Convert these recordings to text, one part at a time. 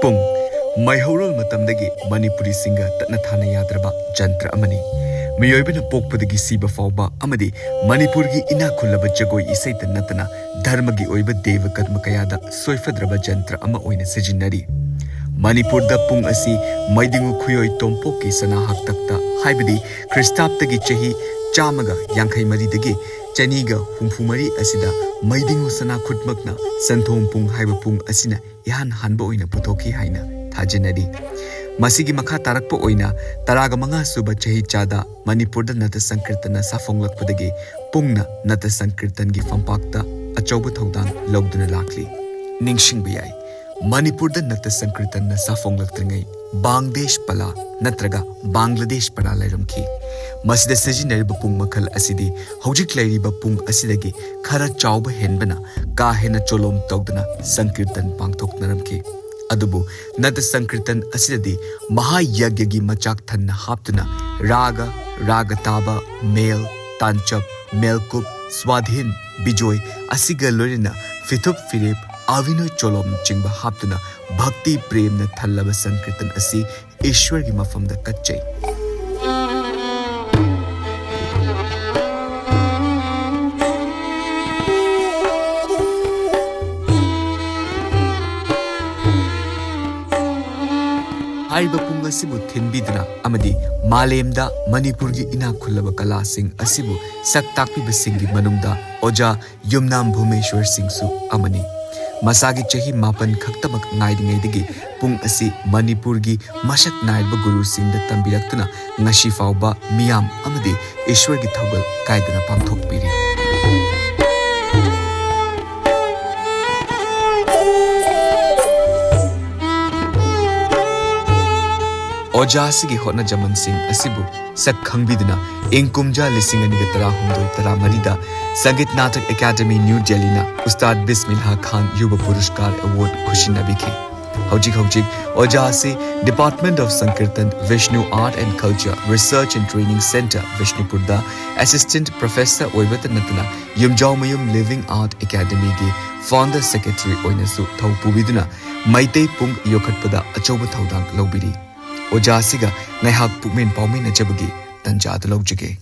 Pung Maihorol Matamdagi Manipuri singer Tatna Thana Yadraba Jantra Amani Miyoibana Pokpadagi Siba Fauba Amadi Manipurgi Ina Kulaba Jagoi Isaita Natana Dharmagi Oiba Deva Kadmakayada Soifadraba Jantra Ama Oina Sejinari Manipur da Pung Asi Maidingu Kuyoi Tompoki Sana Haktakta Haibadi Kristaptagi Chahi Chamaga Yankai Maridagi Chaniga Humfumari Asida Maidingu Sana Kutmakna Santhom Pung Haiba Pung Asina Ihan Hanbo Oina Putoki Haina Tajanari Masigi Makha Tarakpo Oina Taraga Manga Suba Chahi Chada Manipur da Nata Sankirtana Safonglak Padagi Pungna Nata Sankirtan Gi Fampakta Achoba Thodang Logduna Lakli Ningsing Biyai Manipur da Nata Sankirtan na Safonglak Tringai Bangladesh Pala Natraga Bangladesh Pala Lairamki Masida Sajinariba Pung Makal Asidi Hojik Lairiba Pung Asidagi Khara Chauba Henbana Ka Hena Cholom Togdana Sankirtan Pangtok Naramki Adubu Nata Sankirtan Asidadi Maha Yagyagi Machak Thanna Haptuna Raga Raga Taba Mel Tanchap Melkup Swadhin Bijoy Asiga Lorina Fitup Firip Avino Cholom Chingba Haptuna Bhakti Premna Thallaba Sankirtan Asi Ishwargi Mafamda Kachay Haiba Pung Asibu Thinbidna Amadi Malemda Manipurgi Ina Kulaba Kala Sing Asibu Saktakpi Basingi Manumda Oja Yumnam Bhumeshwor Singsu Amani Masagi Chahi Mapan Khaktamak Naidingaidigi Pung Asi Manipurgi Masak Naidba Guru Singda Tambiraktuna Ngashi Fauba Miyam Amadi Ishwargi Thogal Kaidana Pangthokpiri Oja Sigi Hotna Jaman Singh Asibu Sak Khangbidna Inkumja Lisingani Tara Humdoi Tara Marida Sangit Natak Academy New Delhi na Ustad Bismillah Khan Yuba Purushkar Award Kushinabike Hojik Oja Si Department of Sankirtan Vishnu Art and Culture Research and Training Center Vishnupurda Assistant Professor Oibata Natana Yumjau Mayum Living Art Academy Gi Founder Secretary Oinasu Thawpubiduna Maitei Pung Yokhatpada Achoba Thaudang Lobiri Oja Siga Naihak Pukmin Paumina Jabagi Tanja the Logjage.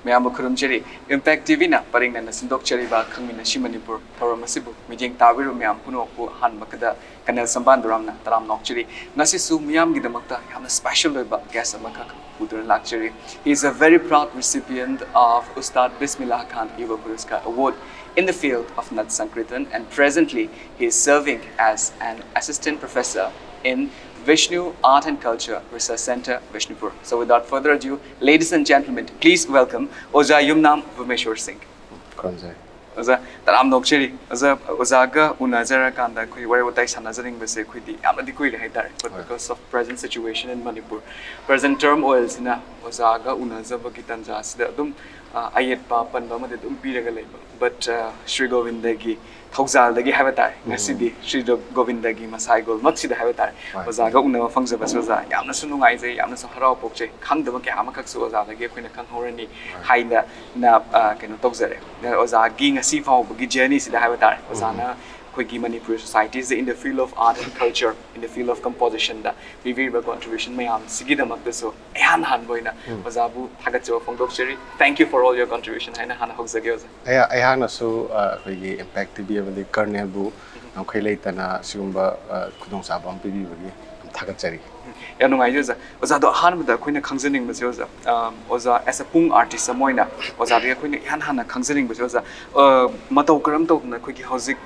Mayam Kurumjeri, Impact TV na paring na nasindok chariba Khangminashi Manipur, Paramasibu, Mijing Tawiru Miam Punopu Han Makada, Kanel Sambanduram na Taram Nokcheri, Nasisu Miam Gidamakta, have a special about guest Makak Udur Lakcheri. He is a very proud recipient of Ustad Bismillah Khan Yuva Puruskar Award in the field of Nat Sankirtan, and presently he is serving as an assistant professor in Vishnu Art and Culture Research Center, Vishnupur. So without further ado, ladies and gentlemen, please welcome Oza Yumnam Bhumeshwor Singh. Oza, Taram Nokcheri, Ozaga Unazara Kanda, Kui, where would I sanazing Bese Quidi, Amadikui Haidar, but because of present situation in Manipur, present turmoils in Ozaga Unazaba Gitanjas, the Dum Ayet Papa and Doma de Dumpira label, but Sri Govindagi. Thokzal dagi habatar ngasidi Sri Govindagi Masai Gol maksida habatar Ozaga unama fangzaba soza yamna su nungai je yamna su harau pokje khangdaba ke amakak su Ozaga ge khoina khanghorani haida na keno tokzare Ozagi ngasi fau bagi journey sida habatar Ozana Koigi Manipur society is in the field of art and culture, in the field of composition da viviba contribution mayam sigidamak so yan han boina Ozabu thagacho fongdokcheri. Thank you for all your contribution haina hana hokzage Oza I hana so koigi impact TV abadi Colonel Bu am khailai tana sigumba khudong sabam pibi bagi thagachari Yanungai Oza Oza do hanbada khoina khangjaning base Oza Oza as a pung artist amoina Oza de khoina yan hana khangjaning base Oza matau karam tokna khoigi hozik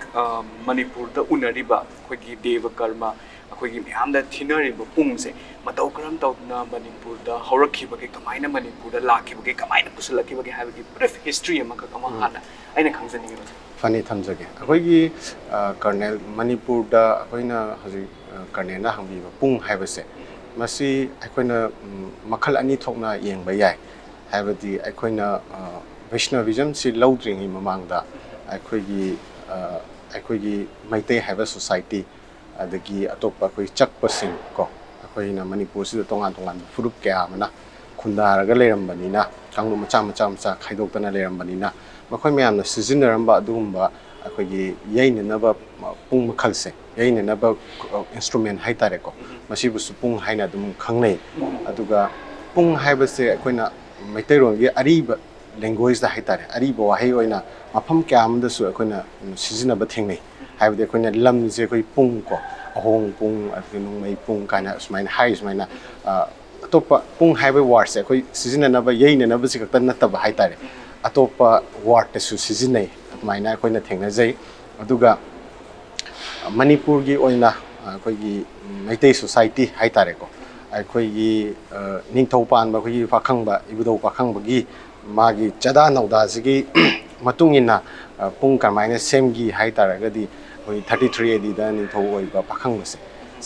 Manipur da unariba khoigi deva karma khoigi myamda thinariba pungse matau karam tokna Manipur da horakhiba ke kamaina Manipur da lakhiba ke kamaina pusalakhiba ke habagi brief history amaka kama hana aina khangjaning Oza Funny Thamjage akoigi Colonel Manipur da akoina hozik Colonel na hangbiba pung haibase Masi akoina makhal ani thokna yengba yai habadi akoina Vaishnavism si laudring hi mamangda akoigi Maitei haiba society adagi atopa koi chakpa sing ko akoina Manipur si tongan furup kya mana khundaraga lerambanina kanglu macha khaidok tana lerambanina makhoi myamna sizinaramba adumba ꯑꯩꯈꯣꯏꯒꯤ ꯌꯩꯅꯅꯕ ꯄꯨꯡ ꯃꯈꯜꯁꯦ ꯌꯩꯅꯅꯕ instrument ꯍꯥꯏꯇꯥꯔꯦꯀꯣ ꯃꯁꯤꯕꯨꯁꯨ ꯄꯨꯡ ꯍꯥꯏꯅ ꯑꯗꯨꯝ ꯈꯪꯅꯩ ꯑꯗꯨꯒ ꯄꯨꯡ ꯍꯥꯏꯕꯁꯦ ꯑꯩꯈꯣꯏꯅ ꯃꯩꯇꯩꯔꯣꯟꯒꯤ ꯑꯔꯤꯕ ꯂꯦꯡꯒ꯭ꯋꯦꯖꯇ ꯍꯥꯏꯇꯥꯔꯦ ꯑꯔꯤꯕ ꯋꯥꯍꯩ ꯑꯣꯏꯅ ꯃꯐꯝ ꯀꯌꯥ ꯑꯃꯗꯁꯨ ꯑꯩꯈꯣꯏꯅ ꯁꯤꯖꯤꯟꯅꯕ ꯊꯦꯡꯅꯩ ꯍꯥꯏꯕꯗꯤ ꯑꯩꯈꯣꯏꯅ ꯂꯝꯁꯦ ꯑꯩꯈꯣꯏ ꯄꯨꯡ ꯀꯣ ꯑꯍꯣꯡ ꯄꯨꯡ ꯑꯗꯒꯤ ꯅꯣꯡꯃꯩ ꯄꯨꯡ ꯀꯥꯏꯅ ꯁꯨꯃꯥꯏꯅ ꯍꯥꯏ ꯁꯨꯃꯥꯏꯅ ꯑꯇꯣꯞꯄ ꯄꯨꯡ ꯍꯥꯏꯕ ꯋꯥꯔꯗꯁꯦ ꯑꯩꯈꯣꯏ ꯁꯤꯖꯤꯟꯅꯅꯕ ꯌꯩꯅꯅꯕꯁꯤ ꯈꯛꯇ ꯅꯠꯇꯕ ꯍꯥꯏꯇꯥꯔꯦ ꯑꯇꯣꯞꯄ ꯋꯥꯔꯗꯇꯁꯨ ꯁꯤꯖꯤꯟꯅꯩ ꯑꯗꯨꯃꯥꯏꯅ ꯑꯩꯈꯣꯏꯅ ꯊꯦꯡꯅꯖꯩ ꯑꯗꯨꯒ ꯃꯅꯤꯄꯨꯔꯒꯤ ꯑꯣꯏꯅ ꯑꯩꯈꯣꯏꯒꯤ ꯃꯩꯇꯩ ꯁꯣꯁꯥꯏꯇꯤ ꯍꯥꯏꯇꯥꯔꯦꯀꯣ ꯑꯩꯈꯣꯏꯒꯤ ꯅꯤꯡꯊꯧ ꯄꯥꯟꯕ ꯑꯩꯈꯣꯏꯒꯤ ꯄꯥꯈꯪꯕ ꯏꯕꯨꯙꯧ ꯄꯥꯈꯪꯕꯒꯤ ꯃꯥꯒꯤ ꯆꯥꯗꯥ ꯅꯧꯗꯥꯁꯤꯒꯤ ꯃꯇꯨꯡ ꯏꯟꯅ ꯄꯨꯡ ꯀꯔꯝꯍꯥꯏꯅ ꯁꯦꯝꯈꯤ ꯍꯥꯏꯇꯥꯔꯒꯗꯤ ꯑꯩꯈꯣꯏ 33 ADꯗ ꯅꯤꯡꯊꯧ ꯑꯣꯏꯕ ꯄꯥꯈꯪꯕꯁꯦ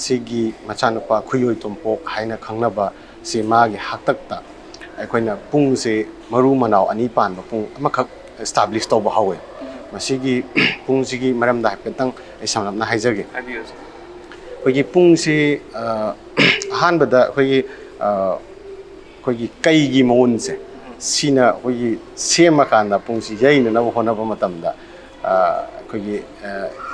ꯁꯤꯒꯤ ꯃꯆꯥꯅꯨꯄꯥ ꯈꯨꯌꯣꯏ ꯇꯣꯝꯄꯣꯛ ꯍꯥꯏꯅ ꯈꯪꯅꯕ ꯁꯤ ꯃꯥꯒꯤ ꯍꯥꯛꯇꯛꯇ ꯑꯩꯈꯣꯏꯅ ꯄꯨꯡꯁꯦ ꯃꯔꯨ ꯃꯅꯥꯎ ꯑꯅꯤ ꯄꯥꯟꯕ ꯄꯨꯡ ꯑꯃꯈꯛ ꯑꯦꯁꯇꯥꯕ꯭ꯂꯤꯁ ꯇꯧꯕ ꯍꯧꯋꯦ ꯃꯁꯤꯒꯤ ꯄꯨꯡꯁꯤꯒꯤ ꯃꯔꯝꯗ ꯍꯥꯏꯐꯦꯠꯇꯪ ꯑꯩ ꯁꯝꯂꯞꯅ ꯍꯥꯏꯖꯒꯦ ꯑꯩꯈꯣꯏꯒꯤ ꯄꯨꯡꯁꯤ ꯑꯍꯥꯟꯕꯗ ꯑꯩꯈꯣꯏꯒꯤ ꯀꯩꯒꯤ ꯃꯎꯟꯁꯦ ꯁꯤꯅ ꯑꯩꯈꯣꯏꯒꯤ ꯁꯦꯝꯃꯀꯥꯟꯗ ꯄꯨꯡꯁꯤ ꯌꯩꯅꯅꯕ ꯍꯣꯠꯅꯕ ꯃꯇꯝꯗ ꯑꯩꯈꯣꯏꯒꯤ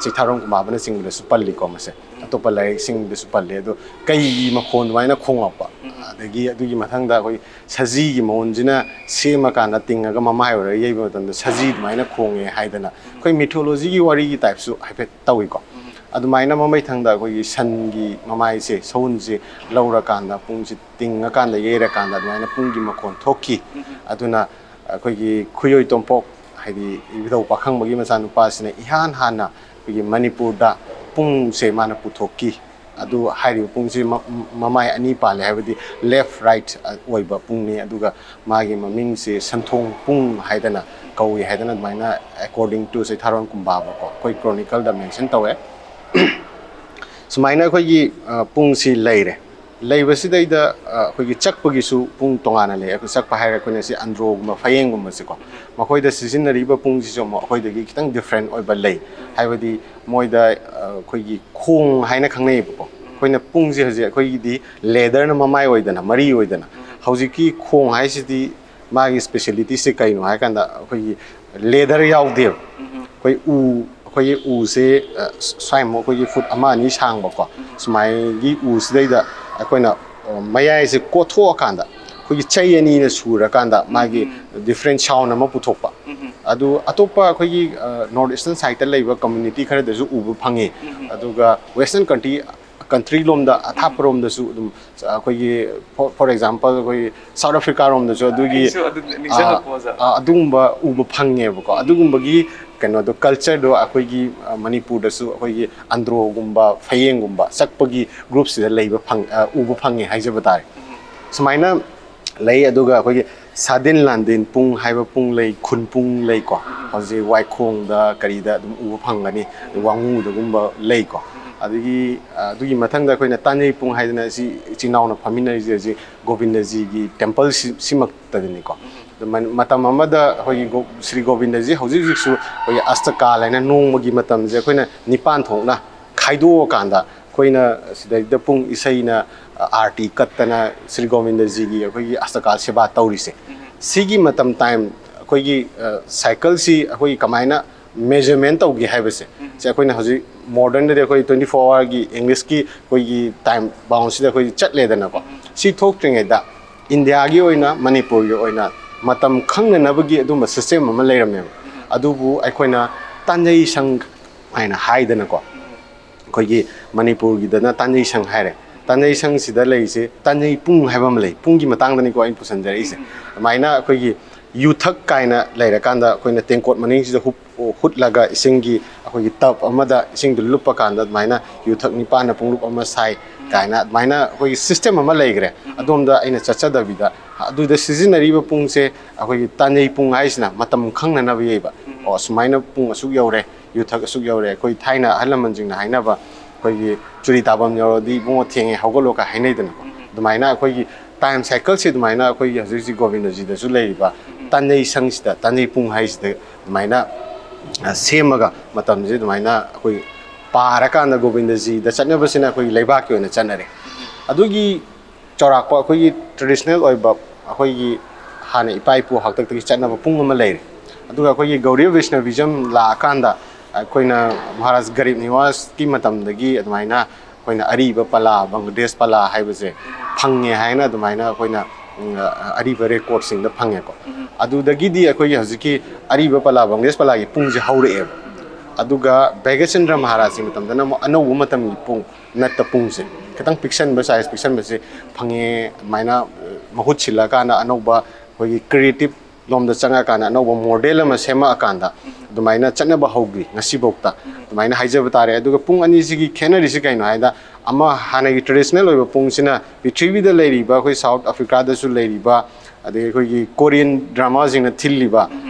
ꯆꯩꯊꯥꯔꯣꯟ ꯀꯨꯝꯕꯥꯕꯅꯆꯤꯡꯕꯗꯁꯨ ꯄꯜꯂꯤꯀꯣ ꯃꯁꯦ ꯑꯇꯣꯞꯄ ꯂꯥꯏꯔꯤꯛꯁꯤꯡꯗꯁꯨ ꯄꯜꯂꯤ ꯑꯗꯣ ꯀꯩꯒꯤ ꯃꯈꯣꯟ ꯑꯗꯨꯃꯥꯏꯅ ꯈꯣꯡꯂꯛꯄ ꯑꯗꯒꯤ ꯑꯗꯨꯒꯤ ꯃꯊꯪꯗ ꯑꯩꯈꯣꯏ ꯁꯖꯤꯒꯤ ꯃꯎꯟꯁꯤꯅ ꯁꯦꯝꯃꯀꯥꯟꯗ ꯇꯤꯡꯉꯒ ꯃꯃꯥꯏ ꯑꯣꯏꯔꯒ ꯌꯩꯕ ꯃꯇꯝꯗ ꯁꯖꯤ ꯑꯗꯨꯃꯥꯏꯅ ꯈꯣꯡꯉꯦ ꯍꯥꯏꯗꯅ ꯑꯩꯈꯣꯏ ꯃꯤꯊꯣꯂꯣꯖꯤꯒꯤ ꯋꯥꯔꯤꯒꯤ ꯇꯥꯏꯞꯁꯨ ꯍꯥꯏꯐꯦꯠ ꯇꯧꯏꯀꯣ ꯑꯗꯨꯃꯥꯏꯅ ꯃꯃꯩꯊꯪꯗ ꯑꯩꯈꯣꯏꯒꯤ ꯁꯟꯒꯤ ꯃꯃꯥꯏꯁꯦ ꯁꯎꯟꯁꯦ ꯂꯧꯔꯀꯥꯟꯗ ꯄꯨꯡꯁꯦ ꯇꯤꯡꯉꯀꯥꯟꯗ ꯌꯩꯔꯀꯥꯟꯗ ꯑꯗꯨꯃꯥꯏꯅ ꯄꯨꯡꯒꯤ ꯃꯈꯣꯟ ꯊꯣꯛꯈꯤ ꯑꯗꯨꯅ ꯑꯩꯈꯣꯏꯒꯤ ꯈꯨꯌꯣꯏ ꯇꯣꯝꯄꯣꯛ ꯍꯥꯏꯗꯤ ꯏꯕꯨꯙꯧ ꯄꯥꯈꯪꯕꯒꯤ ꯃꯆꯥꯅꯨꯄꯥꯁꯤꯅꯏꯍꯥꯟ ꯍꯥꯟꯅ ꯑꯩꯈꯣꯏꯒꯤ ꯃꯅꯤꯄꯨꯔꯗ ꯄꯨꯡꯁꯦ ꯃꯥꯅ ꯄꯨꯊꯣꯛꯈꯤ ꯑꯗꯨ ꯍꯥꯏꯔꯤꯕ ꯄꯨꯡꯁꯤ ꯃꯃꯥꯏ ꯑꯅꯤ ꯄꯥꯜꯂꯦ ꯍꯥꯏꯕꯗꯤ ꯂꯦꯐ ꯔꯥꯏꯠ ꯑꯣꯏꯕ ꯄꯨꯡꯅꯤ ꯑꯗꯨꯒ ꯃꯥꯒꯤ ꯃꯃꯤꯡꯁꯦ ꯁꯟꯊꯣꯡ ꯄꯨꯡ ꯍꯥꯏꯗꯅ ꯀꯧꯏ ꯍꯥꯏꯗꯅ ꯑꯗꯨꯃꯥꯏꯅ ꯑꯦꯀꯣꯔꯗꯤꯡ ꯇꯨ ꯆꯩꯊꯥꯔꯣꯟ ꯀꯨꯝꯕꯥꯕꯀꯣ ꯑꯩꯈꯣꯏ ꯀ꯭ꯔꯣꯅꯤꯀꯜꯗ ꯃꯦꯟꯁꯟ ꯇꯧꯋꯦ ꯁꯨꯃꯥꯏꯅ ꯑꯩꯈꯣꯏꯒꯤ ꯄꯨꯡꯁꯤ ꯂꯩꯔꯦ ꯂꯩꯕꯁꯤꯗꯩꯗ ꯑꯩꯈꯣꯏꯒꯤ ꯆꯛꯄꯒꯤꯁꯨ ꯄꯨꯡ ꯇꯣꯉꯥꯟꯅ ꯂꯩ ꯑꯩꯈꯣꯏ ꯆꯛꯄ ꯍꯥꯏꯔꯒ ꯑꯩꯈꯣꯏꯅ ꯁꯤ ꯑꯟꯗ꯭ꯔꯣꯒꯨꯝꯕ ꯐꯌꯦꯡꯒꯨꯝꯕꯁꯦꯀꯣ ꯃꯈꯣꯏꯗ ꯁꯤꯖꯤꯟꯅꯔꯤꯕ ꯄꯨꯡꯁꯤꯁꯨ ꯑꯃꯨꯛ ꯑꯩꯈꯣꯏꯗꯒꯤ ꯈꯤꯇꯪ ꯗꯤꯐ꯭ꯔꯦꯟ ꯑꯣꯏꯕ ꯂꯩ ꯍꯥꯏꯕꯗꯤ ꯃꯣꯏꯗ ꯑꯩꯈꯣꯏꯒꯤ ꯈꯣꯡ ꯍꯥꯏꯅ ꯈꯪꯅꯩꯌꯦꯕꯀꯣ ꯑꯩꯈꯣꯏꯅ ꯄꯨꯡꯁꯦ ꯍꯧꯖꯤꯛ ꯑꯩꯈꯣꯏꯒꯤꯗꯤ ꯂꯦꯗꯔꯅ ꯃꯃꯥꯏ ꯑꯣꯏꯗꯅ ꯃꯔꯤ ꯑꯣꯏꯗꯅ ꯍꯧꯖꯤꯛꯀꯤ ꯈꯣꯡ ꯍꯥꯏꯁꯤꯗꯤ ꯃꯥꯒꯤ ꯁ꯭ꯄꯦꯁꯤꯌꯦꯂꯤꯇꯤꯁꯦ ꯀꯩꯅꯣ ꯍꯥꯏꯔꯀꯥꯟꯗ ꯑꯩꯈꯣꯏꯒꯤ ꯂꯦꯗꯔ ꯌꯥꯎꯗꯦꯕ ꯑꯩꯈꯣꯏꯒꯤ ꯎꯁꯦ ꯁ꯭ꯋꯥꯏꯃꯨꯛ ꯑꯩꯈꯣꯏꯒꯤ ꯐꯨꯠ ꯑꯃ ꯑꯅꯤ ꯁꯥꯡꯕꯀꯣ ꯁꯨꯃꯥꯏꯒꯤ ꯎꯁꯤꯗꯩꯗ ꯑꯩꯈꯣꯏꯅ ꯃꯌꯥꯏꯁꯦ ꯀꯣꯊꯣꯛꯑꯀꯥꯟꯗ ꯑꯩꯈꯣꯏꯒꯤ ꯆꯩ ꯑꯅꯤꯅ ꯁꯨꯔꯀꯥꯟꯗ ꯃꯥꯒꯤ ꯗꯤꯐ꯭ꯔꯦꯟ ꯁꯥꯎꯟ ꯑꯃ ꯄꯨꯊꯣꯛꯄ ꯑꯗꯨ ꯑꯇꯣꯞꯄ ꯑꯩꯈꯣꯏꯒꯤ ꯅꯣꯔꯠ ꯏꯁꯇꯔꯟ ꯁꯥꯏꯠꯇ ꯂꯩꯕ ꯀꯝꯃ꯭ꯌꯨꯅꯤꯇꯤ ꯈꯔꯗꯁꯨ ꯎꯕ ꯐꯪꯉꯤ ꯑꯗꯨꯒ ꯋꯦꯁꯇꯔꯟ ꯀꯟꯇ꯭ꯔꯤ ꯂꯣꯝꯗ ꯑꯊꯥꯞꯄꯔꯣꯝꯗꯁꯨ ꯑꯗꯨꯝ ꯑꯩꯈꯣꯏꯒꯤ ꯐꯣꯔ ꯑꯦꯛꯖꯥꯝꯄꯜ ꯑꯩꯈꯣꯏ ꯁꯥꯎꯠ ꯑꯐ꯭ꯔꯤꯀꯥꯔꯣꯝꯗꯁꯨ ꯑꯗꯨꯒꯤ ꯑꯗꯨꯒꯨꯝꯕ ꯎꯕ ꯐꯪꯉꯦꯕꯀꯣ ꯑꯗꯨꯒꯨꯝꯕꯒꯤ ꯀꯩꯅꯣꯗꯣ ꯀꯜꯆꯔꯗꯣ ꯑꯩꯈꯣꯏꯒꯤ ꯃꯅꯤꯄꯨꯔꯗꯁꯨ ꯑꯩꯈꯣꯏꯒꯤ ꯑꯟꯗ꯭ꯔꯣꯒꯨꯝꯕ ꯐꯌꯦꯡꯒꯨꯝꯕ ꯆꯛꯄꯒꯤ ꯒ꯭ꯔꯨꯞꯁꯤꯗ ꯎꯕ ꯐꯪꯉꯦ ꯍꯥꯏꯖꯕ ꯇꯥꯔꯦ ꯁꯨꯃꯥꯏꯅ ꯂꯩ ꯑꯗꯨꯒ ꯑꯩꯈꯣꯏꯒꯤ ꯁꯥꯗꯤꯟ ꯂꯥꯟꯗꯤꯟ ꯄꯨꯡ ꯍꯥꯏꯕ ꯄꯨꯡ ꯂꯩ ꯈꯨꯟ ꯄꯨꯡ ꯂꯩꯀꯣ ꯍꯧꯖꯤꯛ ꯋꯥꯏꯈꯣꯡꯗ ꯀꯔꯤꯗ ꯑꯗꯨꯝ ꯎꯕ ꯐꯪꯒꯅꯤ ꯋꯥꯉꯨꯗꯒꯨꯝꯕ ꯂꯩꯀꯣ ꯑꯗꯨꯒꯤ ꯃꯊꯪꯗ ꯑꯩꯈꯣꯏꯅ ꯇꯥꯟꯖꯩ ꯄꯨꯡ ꯍꯥꯏꯗꯅ ꯁꯤ ꯏꯆꯤꯜ ꯏꯅꯥꯎꯅ ꯐꯝꯃꯤꯟꯅꯔꯤꯁꯦ ꯍꯧꯖꯤꯛ ꯒꯣꯕꯤꯟꯗꯖꯤꯒꯤ ꯇꯦꯝꯄꯜ ꯁꯤꯃꯛꯇꯗꯅꯤꯀꯣ ꯃꯇꯝ ꯑꯃꯗ ꯑꯩꯈꯣꯏꯒꯤ ꯁ꯭ꯔꯤ ꯒꯣꯕꯤꯟꯗꯖꯤ ꯍꯧꯖꯤꯛ ꯍꯧꯖꯤꯛꯁꯨ ꯑꯩꯈꯣꯏꯒꯤ ꯑꯁꯇꯀꯥꯜ ꯍꯥꯏꯅ ꯅꯣꯡꯃꯒꯤ ꯃꯇꯝꯁꯦ ꯑꯩꯈꯣꯏꯅ ꯅꯤꯄꯥꯟ ꯊꯣꯛꯅ ꯈꯥꯏꯗꯣꯛꯑꯀꯥꯟꯗ ꯑꯩꯈꯣꯏꯅ ꯁꯤꯗꯩꯗ ꯄꯨꯡ ꯏꯁꯩꯅ ꯑꯥꯔꯇꯤ ꯀꯠꯇꯅ ꯁ꯭ꯔꯤ ꯒꯣꯕꯤꯟꯗꯖꯤꯒꯤ ꯑꯩꯈꯣꯏꯒꯤ ꯑꯁꯇꯀꯥꯜ ꯁꯦꯕꯥ ꯇꯧꯔꯤꯁꯦ ꯁꯤꯒꯤ ꯃꯇꯝ ꯇꯥꯏꯝ ꯑꯩꯈꯣꯏꯒꯤ ꯁꯥꯏꯀꯜꯁꯤ ꯑꯩꯈꯣꯏꯒꯤ ꯀꯃꯥꯏꯅ ꯃꯦꯖꯔꯃꯦꯟ ꯇꯧꯒꯦ ꯍꯥꯏꯕꯁꯦ ꯁꯤ ꯑꯩꯈꯣꯏꯅ ꯍꯧꯖꯤꯛ ꯃꯣꯗꯔꯟꯗꯗꯤ ꯑꯩꯈꯣꯏ 24 ꯑꯋꯥꯔꯒꯤ ꯏꯪꯂꯤꯁꯀꯤ ꯑꯩꯈꯣꯏꯒꯤ ꯇꯥꯏꯝ ꯕꯥꯎꯟꯁꯤꯗ ꯑꯩꯈꯣꯏ ꯆꯠꯂꯦꯗꯅꯀꯣ ꯁꯤ ꯊꯣꯛꯇ꯭ꯔꯤꯉꯩꯗ ꯏꯟꯗꯤꯌꯥꯒꯤ ꯑꯣꯏꯅ ꯃꯅꯤꯄꯨꯔꯒꯤ ꯑꯣꯏꯅ ꯃꯇꯝ ꯈꯪꯅꯅꯕꯒꯤ ꯑꯗꯨꯝꯕ ꯁꯤꯁꯇꯦꯝ ꯑꯃ ꯂꯩꯔꯝꯃꯦꯕ ꯑꯗꯨꯕꯨ ꯑꯩꯈꯣꯏꯅ ꯇꯥꯟꯖꯩ ꯁꯪ ꯍꯥꯏꯅ ꯍꯥꯏꯗꯅꯀꯣ ꯑꯩꯈꯣꯏꯒꯤ ꯃꯅꯤꯄꯨꯔꯒꯤꯗꯅ ꯇꯥꯟꯖꯩ ꯁꯪ ꯍꯥꯏꯔꯦ ꯇꯥꯟꯖꯩ ꯁꯪꯁꯤꯗ ꯂꯩꯔꯤꯁꯦ ꯇꯥꯟꯖꯩ ꯄꯨꯡ ꯍꯥꯏꯕ ꯑꯃ ꯂꯩ ꯄꯨꯡꯒꯤ ꯃꯇꯥꯡꯗꯅꯤꯀꯣ ꯑꯩꯅ ꯄꯨꯁꯟꯖꯔꯛꯏꯁꯦ ꯑꯗꯨꯃꯥꯏꯅ ꯑꯩꯈꯣꯏꯒꯤ ꯌꯨꯊꯛ ꯀꯥꯏꯅ ꯂꯩꯔꯀꯥꯟꯗ ꯑꯩꯈꯣꯏꯅ ꯇꯦꯡꯀꯣꯠ ꯃꯅꯤꯡꯁꯤꯗ ꯍꯨꯠꯂꯒ ꯏꯁꯤꯡꯒꯤ ꯑꯩꯈꯣꯏꯒꯤ ꯇꯞ ꯑꯃꯗ ꯏꯁꯤꯡꯗꯨ ꯂꯨꯞꯄ ꯀꯥꯟꯗ ꯑꯗꯨꯃꯥꯏꯅ ꯌꯨꯊꯛ ꯅꯤꯄꯥꯟꯅ ꯄꯨꯡꯂꯨꯞ ꯑꯃ ꯁꯥꯏ ꯀꯥꯏꯅ ꯑꯗꯨꯃꯥꯏꯅ ꯑꯩꯈꯣꯏꯒꯤ ꯁꯤꯁꯇꯦꯝ ꯑꯃ ꯂꯩꯈ꯭ꯔꯦ ꯑꯗꯣꯝꯗ ꯑꯩꯅ ꯆꯠꯆꯗꯕꯤꯗ ꯑꯗꯨꯗ ꯁꯤꯖꯤꯟꯅꯔꯤꯕ ꯄꯨꯡꯁꯦ ꯑꯩꯈꯣꯏꯒꯤ ꯇꯥꯟꯖꯩ ꯄꯨꯡ ꯍꯥꯏꯁꯤꯅ ꯃꯇꯝ ꯈꯪꯅꯅꯕ ꯌꯩꯕ ꯁꯨꯃꯥꯏꯅ ꯄꯨꯡ ꯑꯁꯨꯛ ꯌꯧꯔꯦ ꯌꯨꯊꯛ ꯑꯁꯨꯛ ꯌꯧꯔꯦ ꯑꯩꯈꯣꯏ ꯊꯥꯏꯅ ꯑꯍꯜ ꯂꯃꯟꯁꯤꯡꯅ ꯍꯥꯏꯅꯕ ꯑꯩꯈꯣꯏꯒꯤ ꯆꯨꯔꯤ ꯇꯥꯐꯝ ꯌꯧꯔꯗꯤ ꯏꯕꯨꯡꯉꯣ ꯊꯦꯡꯉꯦ ꯍꯧꯒꯠꯂꯣꯒ ꯍꯥꯏꯅꯩꯗꯅꯀꯣ ꯑꯗꯨꯃꯥꯏꯅ ꯑꯩꯈꯣꯏꯒꯤ ꯇꯥꯏꯝ ꯁꯥꯏꯀꯜꯁꯦ ꯑꯗꯨꯃꯥꯏꯅ ꯑꯩꯈꯣꯏꯒꯤ ꯍꯧꯖꯤꯛ ꯍꯧꯖꯤꯛ ꯒꯣꯕꯤꯟꯗꯖꯤꯗꯁꯨ ꯂꯩꯔꯤꯕ ꯇꯥꯟꯖꯩ ꯁꯪꯁꯤꯗ ꯇꯥꯟꯖꯩ ꯄꯨꯡ ꯍꯥꯏꯁꯤꯗ ꯑꯗꯨꯃꯥꯏꯅ ꯁꯦꯝꯃꯒ ꯃꯇꯝꯁꯦ ꯑꯗꯨꯃꯥꯏꯅ ꯑꯩꯈꯣꯏ ꯄꯥꯔꯀꯥꯟꯗ ꯒꯣꯕꯤꯟꯗꯖꯤꯗ ꯆꯠꯅꯕꯁꯤꯅ ꯑꯩꯈꯣꯏꯒꯤ ꯂꯩꯕꯥꯛꯀꯤ ꯑꯣꯏꯅ ꯆꯠꯅꯔꯦ ꯑꯗꯨꯒꯤ ꯆꯥꯎꯔꯥꯛꯄ ꯑꯩꯈꯣꯏꯒꯤ ꯇ꯭ꯔꯦꯗꯤꯁꯅꯦꯜ ꯑꯣꯏꯕ ꯑꯩꯈꯣꯏꯒꯤ ꯍꯥꯟꯅ ꯏꯄꯥ ꯏꯄꯨ ꯍꯥꯛꯇꯛꯇꯒꯤ ꯆꯠꯅꯕ ꯄꯨꯡ ꯑꯃ ꯂꯩꯔꯦ ꯑꯗꯨꯒ ꯑꯩꯈꯣꯏꯒꯤ ꯒꯧꯔꯤꯌ ꯕꯩꯁꯅꯕꯤꯖꯝ ꯂꯥꯛꯑꯀꯥꯟꯗ ꯑꯩꯈꯣꯏꯅ ꯃꯍꯥꯔꯥꯖ ꯒꯔꯤꯕ ꯅꯤꯋꯥꯁꯀꯤ ꯃꯇꯝꯗꯒꯤ ꯑꯗꯨꯃꯥꯏꯅ ꯑꯩꯈꯣꯏꯅ ꯑꯔꯤꯕ ꯄꯂꯥ ꯕꯪꯒ꯭ꯂꯥꯗꯦꯁ ꯄꯂꯥ ꯍꯥꯏꯕꯁꯦ ꯐꯪꯉꯦ ꯍꯥꯏꯅ ꯑꯗꯨꯃꯥꯏꯅ ꯑꯩꯈꯣꯏꯅ ꯑꯔꯤꯕ ꯔꯦꯀꯣꯔꯗꯁꯤꯡꯗ ꯐꯪꯉꯦꯀꯣ ꯑꯗꯨꯗꯒꯤꯗꯤ ꯑꯩꯈꯣꯏꯒꯤ ꯍꯧꯖꯤꯛꯀꯤ ꯑꯔꯤꯕ ꯄꯂꯥ ꯕꯪꯒ꯭ꯂꯥꯗꯦꯁ ꯄꯂꯥꯒꯤ ꯄꯨꯡꯁꯦ ꯍꯧꯔꯛꯑꯦꯕ ꯑꯗꯨꯒ ꯚꯩꯒꯆꯟꯗ꯭ꯔ ꯃꯍꯥꯔꯥꯖꯀꯤ ꯃꯇꯝꯗꯅ ꯑꯃꯨꯛ ꯑꯅꯧꯕ ꯃꯇꯝꯒꯤ ꯄꯨꯡ ꯅꯠꯇ ꯄꯨꯡꯁꯦ ꯈꯤꯇꯪ ꯄꯤꯛꯁꯟꯕ ꯁꯥꯏꯖ ꯄꯤꯛꯁꯟꯕꯁꯦ ꯐꯪꯉꯦ ꯑꯗꯨꯃꯥꯏꯅ ꯃꯍꯨꯠ ꯁꯤꯜꯂꯀꯥꯟꯗ ꯑꯅꯧꯕ ꯑꯩꯈꯣꯏꯒꯤ ꯀ꯭ꯔꯤꯌꯦꯇꯤꯞ ꯂꯣꯝꯗ ꯆꯪꯉꯀꯥꯟꯗ ꯑꯅꯧꯕ ꯃꯣꯗꯦꯜ ꯑꯃ ꯁꯦꯝꯃꯛꯑꯀꯥꯟꯗ ꯑꯗꯨꯃꯥꯏꯅ ꯆꯠꯅꯕ ꯍꯧꯈꯤ ꯉꯁꯤꯐꯥꯎꯗ ꯑꯗꯨꯃꯥꯏꯅ ꯍꯥꯏꯖꯕ ꯇꯥꯔꯦ ꯑꯗꯨꯒ ꯄꯨꯡ ꯑꯅꯤꯁꯤꯒꯤ ꯈꯦꯠꯅꯔꯤꯁꯤ ꯀꯩꯅꯣ ꯍꯥꯏꯗ ꯑꯃ ꯍꯥꯟꯅꯒꯤ ꯇ꯭ꯔꯦꯗꯤꯁꯅꯦꯜ ꯑꯣꯏꯕ ꯄꯨꯡꯁꯤꯅ ꯄ꯭ꯔꯤꯊꯤꯕꯤꯗ ꯂꯩꯔꯤꯕ ꯑꯩꯈꯣꯏ ꯁꯥꯎꯠ ꯑꯐ꯭ꯔꯤꯀꯥꯗꯁꯨ ꯂꯩꯔꯤꯕ ꯑꯗꯒꯤ ꯑꯩꯈꯣꯏꯒꯤ ꯀꯣꯔꯤꯌꯟ ꯗ꯭ꯔꯃꯥꯁꯤꯡꯅ ꯊꯤꯜꯂꯤꯕ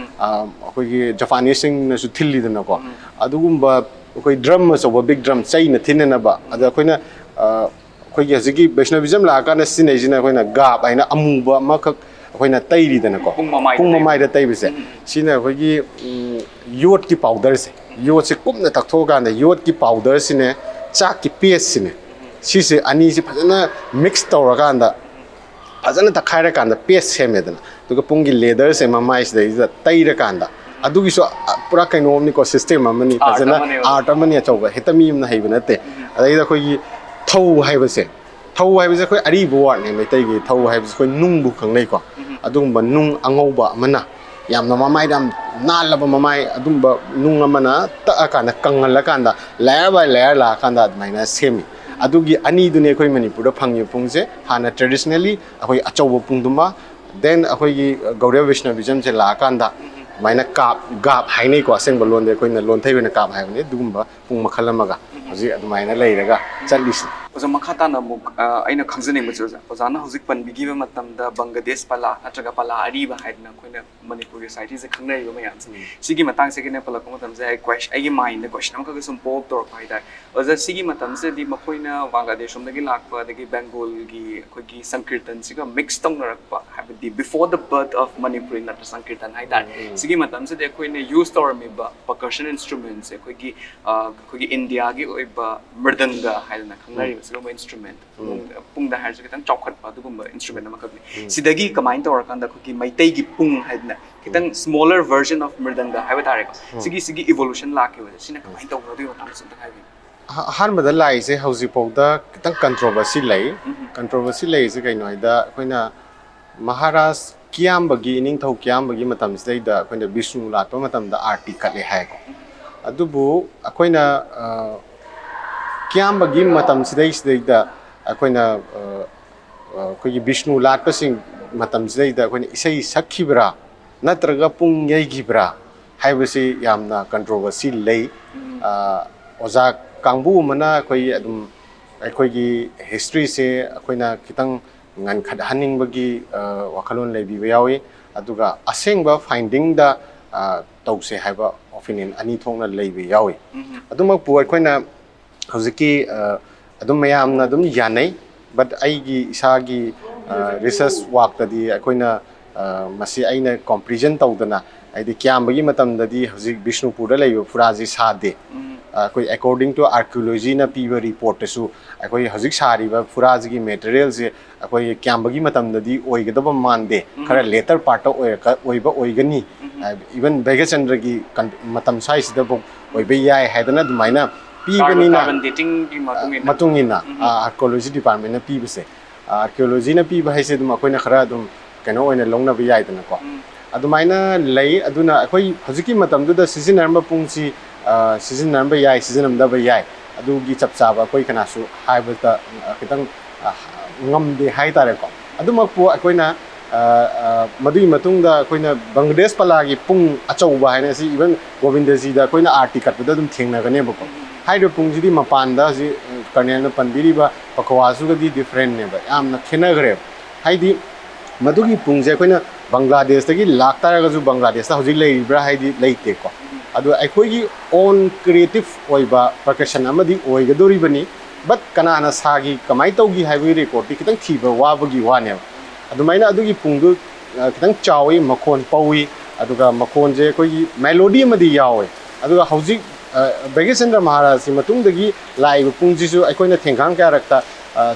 ꯑꯩꯈꯣꯏꯒꯤ ꯖꯄꯥꯅꯤꯁꯁꯤꯡꯅꯁꯨ ꯊꯤꯜꯂꯤꯗꯅꯀꯣ ꯑꯗꯨꯒꯨꯝꯕ ꯑꯩꯈꯣꯏ ꯗ꯭ꯔꯝ ꯑꯆꯧꯕ ꯕꯤꯛ ꯗ꯭ꯔꯝ ꯆꯩꯅ ꯊꯤꯟꯅꯅꯕ ꯑꯗ ꯑꯩꯈꯣꯏꯅ ꯑꯩꯈꯣꯏꯒꯤ ꯍꯧꯖꯤꯛꯀꯤ ꯕꯩꯁꯅꯕꯤꯖꯝ ꯂꯥꯛꯑꯀꯥꯟꯗ ꯁꯤꯖꯤꯟꯅꯩꯁꯤꯅ ꯑꯩꯈꯣꯏꯅ ꯒꯥꯞ ꯍꯥꯏꯅ ꯑꯃꯨꯕ ꯑꯃꯈꯛ ꯑꯩꯈꯣꯏꯅ ꯇꯩꯔꯤꯗꯅꯀꯣ ꯄꯨꯡ ꯃꯃꯥꯏꯗ ꯇꯩꯕꯁꯦ ꯁꯤꯅ ꯑꯩꯈꯣꯏꯒꯤ ꯌꯣꯠꯀꯤ ꯄꯥꯎꯗꯔꯁꯦ ꯌꯣꯠꯁꯦ ꯀꯨꯞꯅ ꯇꯛꯊꯣꯛꯑꯀꯥꯟꯗ ꯌꯣꯠꯀꯤ ꯄꯥꯎꯗꯔꯁꯤꯅꯦ ꯆꯥꯛꯀꯤ ꯄꯦꯁꯁꯤꯅꯦ ꯁꯤꯁꯦ ꯑꯅꯤꯁꯤ ꯐꯖꯅ ꯃꯤꯛꯁ ꯇꯧꯔꯀꯥꯟꯗ ꯐꯖꯅ ꯇꯛꯈꯥꯏꯔꯀꯥꯟꯗ ꯄꯦꯁ ꯁꯦꯝꯃꯦꯗꯅ ꯑꯗꯨꯒ ꯄꯨꯡꯒꯤ ꯂꯦꯗꯔꯁꯦ ꯃꯃꯥꯏꯁꯤꯗꯩꯁꯤꯗ ꯇꯩꯔꯀꯥꯟꯗ ꯑꯗꯨꯒꯤꯁꯨ ꯄꯨꯔꯥ ꯀꯩꯅꯣꯝꯅꯤꯀꯣ ꯁꯤꯁꯇꯦꯝ ꯑꯃꯅꯤ ꯐꯖꯅ ꯑꯥꯔꯠ ꯑꯃꯅꯤ ꯑꯆꯧꯕ ꯍꯦꯛꯇ ꯃꯤ ꯑꯃꯅ ꯍꯩꯕ ꯅꯠꯇꯦ ꯑꯗꯩꯗ ꯑꯩꯈꯣꯏꯒꯤ ꯊꯧ ꯍꯥꯏꯕꯁꯦ ꯑꯩꯈꯣꯏ ꯑꯔꯤꯕ ꯋꯥꯔꯗꯅꯦ ꯃꯩꯇꯩꯒꯤ ꯊꯧ ꯍꯥꯏꯕꯁꯦ ꯑꯩꯈꯣꯏ ꯅꯨꯡꯕꯨ ꯈꯪꯅꯩꯀꯣ ꯑꯗꯨꯒꯨꯝꯕ ꯅꯨꯡ ꯑꯉꯧꯕ ꯑꯃꯅ ꯌꯥꯝꯅ ꯃꯃꯥꯏꯗ ꯌꯥꯝ ꯅꯥꯜꯂꯕ ꯃꯃꯥꯏ ꯑꯗꯨꯝꯕ ꯅꯨꯡ ꯑꯃꯅ ꯇꯛꯑꯀꯥꯟꯗ ꯀꯪꯍꯜꯂꯀꯥꯟꯗ ꯂꯦꯌꯔ ꯕꯥꯏ ꯂꯦꯌꯔ ꯂꯥꯛꯑꯀꯥꯟꯗ ꯑꯗꯨꯃꯥꯏꯅ ꯁꯦꯝꯃꯤ ꯑꯗꯨꯒꯤ ꯑꯅꯤꯗꯨꯅꯤ ꯑꯩꯈꯣꯏ ꯃꯅꯤꯄꯨꯔꯗ ꯐꯪꯉꯤꯕ ꯄꯨꯡꯁꯦ ꯍꯥꯟꯅ ꯇ꯭ꯔꯦꯗꯤꯁꯅꯦꯜꯂꯤ ꯑꯩꯈꯣꯏ ꯑꯆꯧꯕ ꯄꯨꯡꯗꯨꯃ ꯗꯦꯟ ꯑꯩꯈꯣꯏꯒꯤ ꯒꯧꯔꯤꯌꯥ ꯚꯩꯁꯅꯕꯤꯖꯝꯁꯦ ꯂꯥꯛꯑꯀꯥꯟꯗ ꯑꯗꯨꯃꯥꯏꯅ ꯒꯥꯞ ꯍꯥꯏꯅꯩꯀꯣ ꯑꯁꯦꯡꯕ ꯂꯣꯟꯗ ꯑꯩꯈꯣꯏꯅ ꯂꯣꯟꯊꯩ ꯑꯣꯏꯅ ꯒꯥꯞ ꯍꯥꯏꯕꯅꯤ ꯑꯗꯨꯒꯨꯝꯕ ꯄꯨꯡ ꯃꯈꯜ ꯑꯃꯒ ꯍꯧꯖꯤꯛ ꯑꯗꯨꯃꯥꯏꯅ ꯂꯩꯔꯒ ꯆꯠꯂꯤꯁꯤ ꯑꯣꯖꯥ ꯃꯈꯥ ꯇꯥꯅ ꯑꯃꯨꯛ ꯑꯩꯅ ꯈꯪꯖꯅꯤꯡꯕꯁꯦ ꯑꯣꯖꯥꯅ ꯍꯧꯖꯤꯛ ꯄꯟꯕꯤꯈꯤꯕ ꯃꯇꯝꯗ ꯕꯪꯒ꯭ꯂꯥꯗꯦꯁ ꯄꯂꯥ ꯅꯠꯇ꯭ꯔꯒ ꯄꯂꯥ ꯑꯔꯤꯕ ꯍꯥꯏꯗꯅ ꯑꯩꯈꯣꯏꯅ ꯃꯅꯤꯄꯨꯔꯒꯤ ꯁꯣꯁꯥꯏꯇꯤꯁꯦ ꯈꯪꯅꯔꯤꯕ ꯃꯌꯥꯝꯁꯦ ꯁꯤꯒꯤ ꯃꯇꯥꯡꯁꯤꯒꯤꯅ ꯄꯜꯂꯛꯄ ꯃꯇꯝꯁꯦ ꯑꯩꯒꯤ ꯃꯥꯏꯟꯗ ꯀ꯭ꯋꯦꯁꯟ ꯑꯃꯈꯛ ꯁꯨꯝ ꯄꯣꯞ ꯇꯧꯔꯛꯄ ꯍꯥꯏꯇꯥꯔꯦ ꯑꯣꯖꯥ ꯁꯤꯒꯤ ꯃꯇꯝꯁꯤꯗꯤ ꯃꯈꯣꯏꯅ ꯕꯪꯒ꯭ꯂꯥꯗꯦꯁ ꯔꯣꯝꯗꯒꯤ ꯂꯥꯛꯄ ꯑꯗꯒꯤ ꯕꯦꯡꯒꯣꯜꯒꯤ ꯑꯩꯈꯣꯏꯒꯤ ꯁꯪꯀꯤꯔꯇꯟꯁꯤꯒ ꯃꯤꯛꯁ ꯇꯧꯅꯔꯛꯄ ꯍꯥꯏꯕꯗꯤ ꯕꯤꯐꯣꯔ ꯗ ꯕꯔth ꯑꯣꯐ ꯃꯅꯤꯄꯨꯔꯤ ꯅꯠꯇ꯭ꯔ ꯁꯪꯀꯤꯔꯇꯟ ꯍꯥꯏꯇꯥꯔꯦ ꯁꯤꯒꯤ ꯃꯇꯝꯁꯤꯗ ꯑꯩꯈꯣꯏꯅ ꯌꯨꯁ ꯇꯧꯔꯝꯃꯤꯕ ꯄꯔꯀꯁꯟ ꯏꯟꯁꯇ꯭ꯔꯨꯃꯦꯟꯁꯦ ꯑꯩꯈꯣꯏꯒꯤ ꯏꯟꯗꯤꯌꯥꯒꯤ ꯑꯣꯏꯕ ꯃ꯭ꯔꯗꯪꯒ ꯍꯥꯏꯗꯅ ꯈꯪꯅꯔꯤꯕ ꯁꯤꯒꯨꯝꯕ ꯏꯟꯁꯇ꯭ꯔꯨꯃꯦꯟ ꯄꯨꯡꯗ ꯍꯥꯏꯔꯁꯨ ꯈꯤꯇꯪ ꯆꯥꯎꯈꯠꯄ ꯑꯗꯨꯒꯨꯝꯕ ꯏꯟꯁꯇ꯭ꯔꯨꯃꯦꯟ ꯑꯃꯈꯛꯅꯤ ꯁꯤꯗꯒꯤ ꯀꯃꯥꯏꯅ ꯇꯧꯔꯀꯥꯟꯗ ꯑꯩꯈꯣꯏꯒꯤ ꯃꯩꯇꯩꯒꯤ ꯄꯨꯡ ꯍꯥꯏꯗꯅ ꯈꯤꯇꯪ ꯁ꯭ꯃꯣꯂꯔ ꯚꯔꯖꯟ ꯑꯣꯐ ꯃ꯭ꯔꯗꯪꯒ ꯍꯥꯏꯕ ꯇꯥꯔꯦꯀꯣ ꯁꯤꯒꯤ ꯏꯚꯣꯂꯨꯁꯟ ꯂꯥꯛꯈꯤꯕꯁꯦ ꯁꯤꯅ ꯀꯃꯥꯏꯅ ꯇꯧꯕꯅꯣ ꯑꯗꯨꯒꯤ ꯃꯇꯥꯡꯗꯁꯨ ꯑꯝꯇ ꯍꯥꯏꯕꯤꯌꯨ ꯑꯍꯥꯟꯕꯗ ꯂꯥꯛꯏꯁꯦ ꯍꯧꯖꯤꯛꯐꯥꯎꯗ ꯈꯤꯇꯪ ꯀꯟꯇ꯭ꯔꯣꯚꯔꯁꯤ ꯂꯩ ꯀꯟꯇ꯭ꯔꯣꯚꯔꯁꯤ ꯂꯩꯔꯤꯁꯦ ꯀꯩꯅꯣ ꯍꯥꯏꯗ ꯑꯩꯈꯣꯏꯅ ꯃꯍꯥꯔꯥꯖ ꯀꯤꯌꯥꯝꯕꯒꯤ ꯏꯅꯤꯡꯊꯧ ꯀꯤꯌꯥꯝꯕꯒꯤ ꯃꯇꯝꯁꯤꯗꯩꯗ ꯑꯩꯈꯣꯏꯅ ꯕꯤꯁꯅꯨ ꯂꯥꯠꯄ ꯃꯇꯝꯗ ꯑꯥꯔꯇꯤ ꯀꯠꯂꯦ ꯍꯥꯏꯀꯣ ꯑꯗꯨꯕꯨ ꯑꯩꯈꯣꯏꯅ ꯀꯤꯌꯥꯝꯕꯒꯤ ꯃꯇꯝꯁꯤꯗꯩꯗ ꯑꯩꯈꯣꯏꯅ ꯑꯩꯈꯣꯏꯒꯤ ꯕꯤꯁꯅꯨ ꯂꯥꯠꯄꯁꯤꯡ ꯃꯇꯝꯁꯤꯗꯩꯗ ꯑꯩꯈꯣꯏꯅ ꯏꯁꯩ ꯁꯛꯈꯤꯕ꯭ꯔꯥ ꯅꯠꯇ꯭ꯔꯒ ꯄꯨꯡ ꯌꯩꯈꯤꯕ꯭ꯔꯥ ꯍꯥꯏꯕꯁꯤ ꯌꯥꯝꯅ ꯀꯟꯇ꯭ꯔꯣꯚꯔꯁꯤ ꯂꯩ ꯑꯣꯖꯥ ꯀꯥꯡꯕꯨ ꯑꯃꯅ ꯑꯩꯈꯣꯏꯒꯤ ꯍꯤꯁꯇ꯭ꯔꯤꯁꯦ ꯑꯩꯈꯣꯏꯅ ꯈꯤꯇꯪ ꯉꯟꯈꯠꯍꯟꯅꯤꯡꯕꯒꯤ ꯋꯥꯈꯜꯂꯣꯟ ꯂꯩꯕꯤꯕ ꯌꯥꯎꯏ ꯑꯗꯨꯒ ꯑꯁꯦꯡꯕ ꯐꯥꯏꯟꯗꯤꯡꯗ ꯇꯧꯁꯦ ꯍꯥꯏꯕ ꯑꯣꯄꯤꯅꯤꯌꯟ ꯑꯅꯤ ꯊꯣꯛꯅ ꯂꯩꯕ ꯌꯥꯎꯏ ꯑꯗꯨꯃꯛꯄꯨ ꯑꯩꯈꯣꯏꯅ ꯍꯧꯖꯤꯛꯀꯤ ꯑꯗꯨꯝ ꯃꯌꯥꯝꯅ ꯑꯗꯨꯝ ꯌꯥꯅꯩ ꯕꯠ ꯑꯩꯒꯤ ꯏꯁꯥꯒꯤ ꯔꯤꯁꯔꯁ ꯋꯥꯛꯇꯗꯤ ꯑꯩꯈꯣꯏꯅ ꯃꯁꯤ ꯑꯩꯅ ꯀꯣꯝꯄ꯭ꯔꯤꯖꯟ ꯇꯧꯗꯅ ꯍꯥꯏꯗꯤ ꯀꯤꯌꯥꯝꯕꯒꯤ ꯃꯇꯝꯗꯗꯤ ꯍꯧꯖꯤꯛ ꯕꯤꯁꯅꯨꯄꯨꯔꯗ ꯂꯩꯕ ꯐꯨꯔꯥꯁꯤ ꯁꯥꯗꯦ ꯑꯩꯈꯣꯏ ꯑꯦꯀꯣꯔꯗꯤꯡ ꯇꯨ ꯑꯥꯔꯀꯤꯑꯣꯂꯣꯖꯤꯅ ꯄꯤꯕ ꯔꯤꯄꯣꯔꯠꯇꯁꯨ ꯑꯩꯈꯣꯏ ꯍꯧꯖꯤꯛ ꯁꯥꯔꯤꯕ ꯐꯨꯔꯥꯁꯤꯒꯤ ꯃꯦꯇꯔꯤꯌꯦꯜꯁꯦ ꯑꯩꯈꯣꯏ ꯀꯤꯌꯥꯝꯕꯒꯤ ꯃꯇꯝꯗꯗꯤ ꯑꯣꯏꯒꯗꯕ ꯃꯥꯟꯗꯦ ꯈꯔ ꯂꯦꯇꯔ ꯄꯥꯔꯠꯇ ꯑꯣꯏꯕ ꯑꯣꯏꯒꯅꯤ ꯏꯚꯟ ꯚꯩꯒꯆꯟꯗ꯭ꯔꯒꯤ ꯃꯇꯝ ꯁ꯭ꯋꯥꯏꯁꯤꯗꯐꯥꯎ ꯑꯣꯏꯕ ꯌꯥꯏ ꯍꯥꯏꯗꯅ ꯑꯗꯨꯃꯥꯏꯅ ꯄꯤꯕꯅꯤꯅ ꯃꯇꯨꯡ ꯏꯟꯅ ꯑꯥꯔꯀꯤꯑꯣꯂꯣꯖꯤ ꯗꯤꯄꯥꯔꯠꯃꯦꯟꯅ ꯄꯤꯕꯁꯦ ꯑꯥꯔꯀꯤꯑꯣꯂꯣꯖꯤꯅ ꯄꯤꯕ ꯍꯥꯏꯁꯦ ꯑꯗꯨꯝ ꯑꯩꯈꯣꯏꯅ ꯈꯔ ꯑꯗꯨꯝ ꯀꯩꯅꯣ ꯑꯣꯏꯅ ꯂꯧꯅꯕ ꯌꯥꯏꯗꯅꯀோ ꯑꯗꯨꯃꯥꯏꯅ ꯂꯩ ꯑꯗꯨꯅ ꯑꯩꯈꯣꯏ ꯍꯧꯖꯤꯛꯀꯤ ꯃꯇꯝꯗꯨꯗ ꯁꯤꯖꯤꯟꯅꯔꯝꯕ ꯄꯨꯡꯁꯤ ꯁꯤꯖꯤꯟꯅꯔꯝꯕ ꯌꯥꯏ ꯁꯤꯖꯤꯟꯅꯔꯝꯗꯕ ꯌꯥꯏ ꯑꯗꯨꯒꯤ ꯆꯞ ꯆꯥꯕ ꯑꯩꯈꯣꯏ ꯀꯅꯥꯁꯨ ꯍꯥꯏꯕꯗ ꯈꯤꯇꯪ ꯉꯝꯗꯦ ꯍꯥꯏꯇꯥꯔꯦꯀꯣ ꯑꯗꯨꯃꯛꯄꯨ ꯑꯩꯈꯣꯏꯅ ꯃꯗꯨꯒꯤ ꯃꯇꯨꯡꯗ ꯑꯩꯈꯣꯏꯅ ꯕꯪꯒ꯭ꯂꯥꯗꯦꯁ ꯄꯂꯥꯒꯤ ꯄꯨꯡ ꯑꯆꯧꯕ ꯍꯥꯏꯅ ꯁꯤ ꯏꯚꯟ ꯒꯣꯕꯤꯟꯗꯖꯤꯗ ꯑꯩꯈꯣꯏꯅ ꯑꯥꯔꯇꯤ ꯀꯠꯄꯗ ꯑꯗꯨꯝ ꯊꯦꯡꯅꯒꯅꯦꯕꯀꯣ ꯍꯥꯏꯔꯤꯕ ꯄꯨꯡꯁꯤꯗꯤ ꯃꯄꯥꯟꯗ ꯍꯧꯖꯤꯛ ꯀꯔꯅꯦꯜꯅ ꯄꯟꯕꯤꯔꯤꯕ ꯄꯈꯋꯥꯁꯨꯒꯗꯤ ꯗꯤꯐ꯭ꯔꯦꯟꯅꯦꯕ ꯌꯥꯝꯅ ꯈꯦꯠꯅꯈ꯭ꯔꯦꯕ ꯍꯥꯏꯗꯤ ꯃꯗꯨꯒꯤ ꯄꯨꯡꯁꯦ ꯑꯩꯈꯣꯏꯅ ꯕꯪꯒ꯭ꯂꯥꯗꯦꯁꯇꯒꯤ ꯂꯥꯛꯇꯥꯔꯒꯁꯨ ꯕꯪꯒ꯭ꯂꯥꯗꯦꯁꯇ ꯍꯧꯖꯤꯛ ꯂꯩꯔꯤꯕ꯭ꯔꯥ ꯍꯥꯏꯗꯤ ꯂꯩꯇꯦꯀꯣ ꯑꯗꯣ ꯑꯩꯈꯣꯏꯒꯤ ꯑꯣꯟ ꯀ꯭ꯔꯤꯌꯦꯇꯤꯞ ꯑꯣꯏꯕ ꯄꯔꯀꯁꯟ ꯑꯃꯗꯤ ꯑꯣꯏꯒꯗꯣꯔꯤꯕꯅꯤ ꯕꯠ ꯀꯅꯥꯅ ꯁꯥꯒꯤ ꯀꯃꯥꯏꯅ ꯇꯧꯈꯤ ꯍꯥꯏꯕꯒꯤ ꯔꯦꯀꯣꯔꯗꯇꯤ खितंग थीबा वाबगी वानेब अदुमाइना अदुगी पुंगदु खितंग चावी मखोन पौई अदुगा मखोनजे कोई मेलोडी मदि यावे अदुगा हौजिक बैगेचंद्र महाराज सि मतुंगदगी लाइब पुंगजिसु अखोइना थेंगांग क्यारक्ता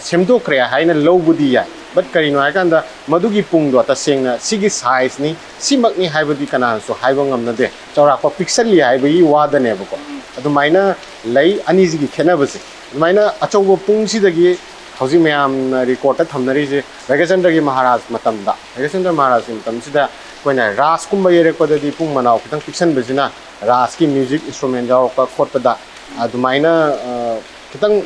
सेमदोक्रे हाइना लौबुदि याय बट करिनो हाइकांदा मदुगी पुंगदो तसेंगना सिगी साइज नि सिमकनि हाइबदि कनानसु हाइबो ngamnade चौरापा पिक्सल लि हाइबगी वादनेबको ꯑꯗꯨꯃꯥꯏꯅ ꯂꯩ ꯑꯅꯤꯁꯤꯒꯤ ꯈꯦꯠꯅꯕꯁꯦ ꯑꯗꯨꯃꯥꯏꯅ ꯑꯆꯧꯕ ꯄꯨꯡꯁꯤꯗꯒꯤ ꯍꯧꯖꯤꯛ ꯃꯌꯥꯝꯅ ꯔꯦꯀꯣꯔꯗꯇ ꯊꯝꯅꯔꯤꯁꯦ ꯚꯩꯒꯆꯟꯗ꯭ꯔꯒꯤ ꯃꯍꯥꯔꯥꯖ ꯃꯇꯝꯗ ꯚꯩꯒꯆꯟꯗ꯭ꯔ ꯃꯍꯥꯔꯥꯖꯀꯤ ꯃꯇꯝꯁꯤꯗ ꯑꯩꯈꯣꯏꯅ ꯔꯥꯁꯀꯨꯝꯕ ꯌꯩꯔꯛꯄꯗꯗꯤ ꯄꯨꯡ ꯃꯅꯥꯎ ꯈꯤꯇꯪ ꯄꯤꯛꯁꯟꯕꯁꯤꯅ ꯔꯥꯁꯀꯤ ꯃ꯭ꯌꯨꯖꯤꯛ ꯏꯟꯁꯇ꯭ꯔꯨꯃꯦꯟ ꯌꯥꯎꯔꯛꯄ ꯈꯣꯠꯄꯗ ꯑꯗꯨꯃꯥꯏꯅ ꯈꯤꯇꯪ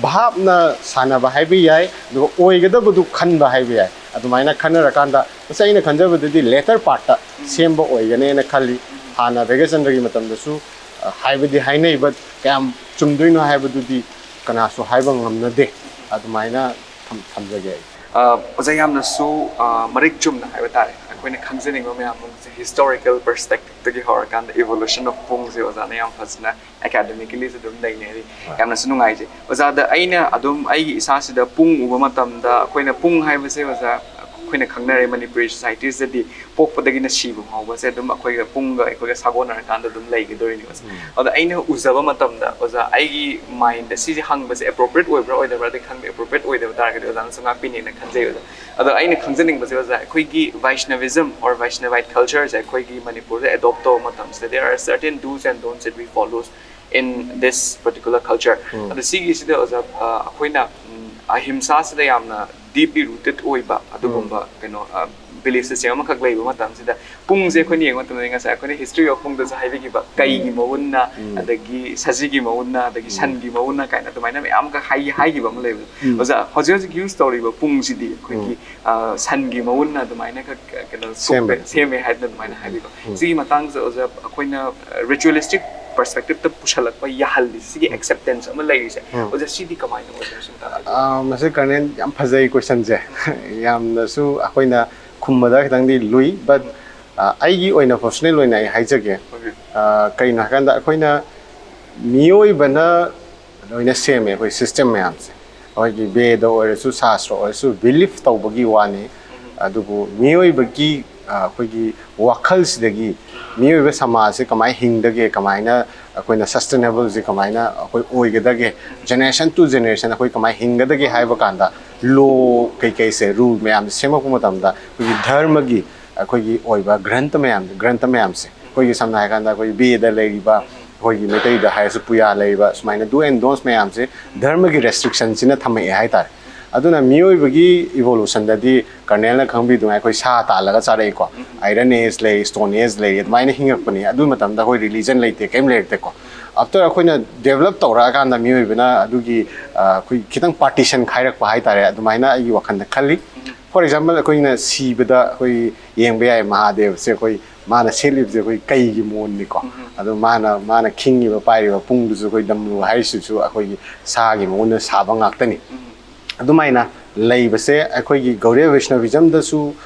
ꯚꯥꯞꯅ ꯁꯥꯟꯅꯕ ꯍꯥꯏꯕ ꯌꯥꯏ ꯑꯗꯨꯒ ꯑꯣꯏꯒꯗꯕꯗꯨ ꯈꯟꯕ ꯍꯥꯏꯕ ꯌꯥꯏ ꯑꯗꯨꯃꯥꯏꯅ ꯈꯟꯅꯔꯀꯥꯟꯗ ꯉꯁꯥꯏ ꯑꯩꯅ ꯈꯟꯖꯕꯗꯗꯤ ꯂꯦꯇꯔ ꯄꯥꯔꯠꯇ ꯁꯦꯝꯕ ꯑꯣꯏꯒꯅꯦꯅ ꯈꯜꯂꯤ ꯍꯥꯟꯅ ꯚꯩꯒꯆꯟꯗ꯭ꯔꯒꯤ ꯃꯇꯝꯗꯁꯨ ꯍꯥꯏꯕꯗꯤ ꯍꯥꯏꯅꯩ ꯕꯠ ꯀꯌꯥꯝ ꯆꯨꯝꯗꯣꯏꯅꯣ ꯍꯥꯏꯕꯗꯨꯗꯤ ꯀꯅꯥꯁꯨ ꯍꯥꯏꯕ ꯉꯝꯅꯗꯦ ꯑꯗꯨꯃꯥꯏꯅ ꯊꯝꯖꯒꯦ ꯑꯩ ꯑꯣꯖꯥ ꯌꯥꯝꯅꯁꯨ ꯃꯔꯤꯛ ꯆꯨꯝꯅ ꯍꯥꯏꯕ ꯇꯥꯔꯦ ꯑꯩꯈꯣꯏꯅ ꯈꯪꯖꯅꯤꯡꯕ ꯃꯌꯥꯝ ꯑꯃꯁꯦ ꯍꯤꯁꯇꯣꯔꯤꯀꯦꯜ ꯄꯔꯁꯄꯦꯛꯇꯤꯚꯇꯒꯤ ꯍꯧꯔꯀꯥꯟꯗ ꯏꯚꯣꯂꯨꯁꯟ ꯑꯣꯐ ꯄꯨꯡꯁꯦ ꯑꯣꯖꯥꯅ ꯌꯥꯝ ꯐꯖꯅ ꯑꯦꯀꯥꯗꯃꯤꯀꯦꯂꯤꯁꯨ ꯑꯗꯨꯝ ꯅꯩꯅꯔꯤ ꯌꯥꯝꯅꯁꯨ ꯅꯨꯡꯉꯥꯏꯖꯩ ꯑꯣꯖꯥꯗ ꯑꯩꯅ ꯑꯗꯨꯝ ꯑꯩꯒꯤ ꯏꯁꯥꯁꯤꯗ ꯄꯨꯡ ꯎꯕ ꯃꯇꯝꯗ ꯑꯩꯈꯣꯏꯅ ꯄꯨꯡ ꯍꯥꯏꯕꯁꯦ ꯑꯣꯖꯥ ꯑꯩꯈꯣꯏꯅ ꯈꯪꯅꯔꯦ ꯃꯅꯤꯄꯨꯔꯤ ꯁꯣꯁꯥꯏꯇꯤꯁꯤꯗꯗꯤ ꯄꯣꯛꯄꯗꯒꯤꯅ ꯁꯤꯕ ꯐꯥꯎꯕꯁꯦ ꯑꯗꯨꯝ ꯑꯩꯈꯣꯏꯒ ꯄꯨꯡꯒ ꯑꯩꯈꯣꯏꯒ ꯁꯥꯒꯣꯟꯅꯔꯀꯥꯟꯗ ꯑꯗꯨꯝ ꯂꯩꯒꯗꯣꯔꯤꯅꯤ ꯑꯣꯖꯥ ꯑꯗꯣ ꯑꯩꯅ ꯎꯖꯕ ꯃꯇꯝꯗ ꯑꯣꯖꯥ ꯑꯩꯒꯤ ꯃꯥꯏꯟꯗ ꯁꯤꯁꯦ ꯍꯪꯕꯁꯦ ꯑꯦꯄ꯭ꯔꯣꯄ꯭ꯔꯤꯌꯦꯠ ꯑꯣꯏꯕ꯭ꯔꯥ ꯑꯣꯏꯗꯕ꯭ꯔꯥꯗꯤ ꯈꯪꯗꯦ ꯑꯦꯄ꯭ꯔꯣꯄ꯭ꯔꯤꯌꯦꯠ ꯑꯣꯏꯗꯕ ꯇꯥꯔꯒꯗꯤ ꯑꯣꯖꯥꯅꯁꯨ ꯉꯥꯛꯄꯤꯅꯦꯅ ꯈꯟꯖꯩ ꯑꯣꯖꯥ ꯑꯗꯣ ꯑꯩꯅ ꯈꯪꯖꯅꯤꯡꯕꯁꯦ ꯑꯣꯖꯥ ꯑꯩꯈꯣꯏꯒꯤ ꯚꯥꯏꯁꯅꯕꯤꯖꯝ ꯑꯣꯔ ꯚꯥꯏꯁꯅꯕꯥꯏꯠ ꯀꯜꯆꯔꯁꯦ ꯑꯩꯈꯣꯏꯒꯤ ꯃꯅꯤꯄꯨꯔꯗ ꯑꯦꯗꯣꯞ ꯇꯧꯕ ꯃꯇꯝꯁꯤꯗ there are certain do's and don'ts that we follow in this particular culture. ꯑꯗꯣ ꯁꯤꯒꯤꯁꯤꯗ ꯑꯣꯖꯥ ꯑꯩꯈꯣꯏꯅ ꯑꯍꯤꯝꯁꯥꯁꯤꯗ ꯌꯥꯝꯅ deeply rooted ꯑꯣꯏꯕ ꯑꯗꯨꯒꯨꯝꯕ ꯀꯩꯅꯣ ꯕꯤꯂꯤꯐ ꯁꯤꯁꯇꯦꯝ ꯑꯃꯈꯛ ꯂꯩꯕ ꯃꯇꯝꯁꯤꯗ ꯄꯨꯡꯁꯦ ꯑꯩꯈꯣꯏꯅ ꯌꯦꯡꯕ ꯃꯇꯝꯗ ꯉꯁꯥꯏ ꯑꯩꯈꯣꯏꯅ ꯍꯤꯁꯇ꯭ꯔꯤ ꯑꯣꯐ ꯄꯨꯡꯗꯁꯨ ꯍꯥꯏꯕꯤꯈꯤꯕ ꯀꯩꯒꯤ ꯃꯎꯟꯅ ꯑꯗꯒꯤ ꯁꯖꯤꯒꯤ ꯃꯎꯟꯅ ꯑꯗꯒꯤ ꯁꯟꯒꯤ ꯃꯎꯟꯅ ꯀꯥꯏꯅ ꯑꯗꯨꯃꯥꯏꯅ ꯃꯌꯥꯝꯒ ꯍꯥꯏꯈꯤꯕ ꯑꯃ ꯂꯩꯕꯗꯣ ꯑꯣꯖꯥ ꯍꯧꯖꯤꯛ ꯍꯧꯖꯤꯛ ꯌꯨꯁ ꯇꯧꯔꯤꯕ ꯄꯨꯡꯁꯤꯗꯤ ꯑꯩꯈꯣꯏꯒꯤ ꯁꯟꯒꯤ ꯃꯎꯟꯅ ꯑꯗꯨꯃꯥꯏꯅ ꯀꯩꯅꯣ ꯁꯦꯝꯃꯦ ꯍꯥꯏꯗꯅ ꯑꯗꯨꯃꯥꯏꯅ ꯍꯥꯏꯕꯤꯕ ꯁꯤꯒꯤ ꯃꯇꯥꯡꯁꯤꯗ ꯑꯣꯖꯥ ꯑꯩꯈꯣꯏꯅ ꯔꯤꯆꯨꯋꯦꯂꯤꯁꯇꯤक ꯄꯔꯁꯄꯦꯛꯇꯤꯚꯇ ꯄꯨꯁꯜꯂꯛꯄ ꯌꯥꯍꯜꯂꯤ ꯁꯤꯒꯤ ꯑꯦꯛꯁꯦꯞꯇꯦꯟꯁ ꯑꯃ ꯂꯩꯔꯤꯁꯦ ꯑꯣꯖꯥ ꯁꯤꯗꯤ ꯀꯃꯥꯏꯅ ꯑꯣꯏꯗꯣꯏꯅꯣ ꯃꯁꯤ ꯀꯔꯅꯦꯜ ꯌꯥꯝ ꯐꯖꯩ ꯀꯣꯏꯁꯟꯁꯦ ꯌꯥꯝꯅꯁꯨ ꯑꯩꯈꯣꯏꯅ ꯈꯨꯝꯕꯗ ꯈꯤꯇꯪꯗꯤ ꯂꯨꯏ ꯕꯠ ꯑꯩꯒꯤ ꯑꯣꯏꯅ ꯄꯔꯁꯣꯅꯦꯜ ꯑꯣꯏꯅ ꯑꯩ ꯍꯥꯏꯖꯒꯦ ꯀꯩꯅꯣ ꯍꯥꯏꯀꯥꯟꯗ ꯑꯩꯈꯣꯏꯅ ꯃꯤꯑꯣꯏꯕꯅ ꯂꯣꯏꯅ ꯁꯦꯝꯃꯦ ꯑꯩꯈꯣꯏ ꯁꯤꯁꯇꯦꯝ ꯃꯌꯥꯝꯁꯦ ꯑꯩꯈꯣꯏꯒꯤ ꯕꯦꯗ ꯑꯣꯏꯔꯁꯨ ꯁꯥꯁꯇ꯭ꯔ ꯑꯣꯏꯔꯁꯨ ꯕꯤꯂꯤꯐ ꯇꯧꯕꯒꯤ ꯋꯥꯅꯤ ꯑꯗꯨꯕꯨ ꯃꯤꯑꯣꯏꯕꯒꯤ ꯑꯩꯈꯣꯏꯒꯤ ꯋꯥꯈꯜꯁꯤꯗꯒꯤ ꯃꯤꯑꯣꯏꯕ ꯁꯃꯥꯖꯁꯦ ꯀꯃꯥꯏꯅ ꯍꯤꯡꯗꯒꯦ ꯀꯃꯥꯏꯅ ꯑꯩꯈꯣꯏꯅ ꯁꯁꯇꯦꯅꯦꯕꯜꯁꯦ ꯀꯃꯥꯏꯅ ꯑꯩꯈꯣꯏ ꯑꯣꯏꯒꯗꯒꯦ ꯖꯦꯅꯦꯔꯦꯁꯟ ꯇꯨ ꯖꯦꯅꯦꯔꯦꯁꯟ ꯑꯩꯈꯣꯏ ꯀꯃꯥꯏꯅ ꯍꯤꯡꯒꯗꯒꯦ ꯍꯥꯏꯕ ꯀꯥꯟꯗ ꯂꯣ ꯀꯩꯀꯩꯁꯦ ꯔꯨꯜ ꯃꯌꯥꯝꯁꯦ ꯁꯦꯝꯃꯛꯄ ꯃꯇꯝꯗ ꯑꯩꯈꯣꯏꯒꯤ ꯙꯔꯃꯒꯤ ꯑꯩꯈꯣꯏꯒꯤ ꯑꯣꯏꯕ ꯒ꯭ꯔꯟꯊ ꯃꯌꯥꯝꯁꯦ ꯑꯩꯈꯣꯏꯒꯤ ꯁꯝꯅ ꯍꯥꯏꯔꯀꯥꯟꯗ ꯑꯩꯈꯣꯏ ꯕꯦꯗ ꯂꯩꯔꯤꯕ ꯑꯩꯈꯣꯏꯒꯤ ꯃꯩꯇꯩꯗ ꯍꯥꯏꯔꯁꯨ ꯄꯨꯌꯥ ꯂꯩꯔꯤꯕ ꯁꯨꯃꯥꯏꯅ ꯗꯨ ꯑꯦꯟ ꯗꯣꯟꯁ ꯃꯌꯥꯝꯁꯦ ꯙꯔꯃꯒꯤ ꯔꯦꯁꯇ꯭ꯔꯤꯛꯁꯟꯁꯤꯅ ꯊꯝꯃꯛꯑꯦ ꯍꯥꯏꯇꯥꯔꯦ ꯑꯗꯨꯅ ꯃꯤꯑꯣꯏꯕꯒꯤ ꯏꯚꯣꯂꯨꯁꯟꯗꯗꯤ ꯀꯔꯅꯦꯜꯅ ꯈꯪꯕꯤꯗꯨꯉꯥꯏ ꯑꯩꯈꯣꯏ ꯁꯥ ꯇꯥꯜꯂꯒ ꯆꯥꯔꯛꯏꯀꯣ ꯑꯥꯏꯔꯟ ꯑꯦꯖ ꯂꯩ ꯁ꯭ꯇꯣꯟ ꯑꯦꯖ ꯂꯩ ꯑꯗꯨꯃꯥꯏꯅ ꯍꯤꯡꯉꯛꯄꯅꯤ ꯑꯗꯨ ꯃꯇꯝꯗ ꯑꯩꯈꯣꯏ ꯔꯤꯂꯤꯖꯟ ꯂꯩꯇꯦ ꯀꯩꯝ ꯂꯩꯔꯛꯇꯦꯀꯣ ꯑꯐꯇꯔ ꯑꯩꯈꯣꯏꯅ ꯗꯦꯕꯂꯞ ꯇꯧꯔꯛꯑꯀꯥꯟꯗ ꯃꯤꯑꯣꯏꯕꯅ ꯑꯗꯨꯒꯤ ꯑꯩꯈꯣꯏ ꯈꯤꯇꯪ ꯄꯥꯔꯇꯤꯁꯟ ꯈꯥꯏꯔꯛꯄ ꯍꯥꯏꯇꯥꯔꯦ ꯑꯗꯨꯃꯥꯏꯅ ꯑꯩꯒꯤ ꯋꯥꯈꯜꯗ ꯈꯜꯂꯤ ꯐꯣꯔ ꯑꯦꯛꯖꯥꯝꯄꯜ ꯑꯩꯈꯣꯏꯅ ꯁꯤꯕꯗ ꯑꯩꯈꯣꯏ ꯌꯦꯡꯕ ꯌꯥꯏ ꯃꯍꯥꯗꯦꯕꯁꯦ ꯑꯩꯈꯣꯏ ꯃꯥꯅ ꯁꯦꯠꯂꯤꯕꯁꯦ ꯑꯩꯈꯣꯏ ꯀꯩꯒꯤ ꯃꯣꯟꯅꯤꯀꯣ ꯑꯗꯣ ꯃꯥꯅ ꯈꯤꯡꯉꯤꯕ ꯄꯥꯏꯔꯤꯕ ꯄꯨꯡꯗꯨꯁꯨ ꯑꯩꯈꯣꯏ ꯗꯝꯔꯨ ꯍꯥꯏꯔꯤꯁꯤꯁꯨ ꯑꯩꯈꯣꯏꯒꯤ ꯁꯥꯒꯤ ꯃꯑꯣꯡꯗ ꯁꯥꯕ ꯉꯥꯛꯇꯅꯤ ꯑꯗꯨꯃꯥꯏꯅ ꯂꯩꯕꯁꯦ ꯑꯩꯈꯣꯏꯒꯤ ꯒꯧꯔꯤꯌꯥ ꯚꯩꯁꯅꯕꯤꯖꯝꯗꯁꯨ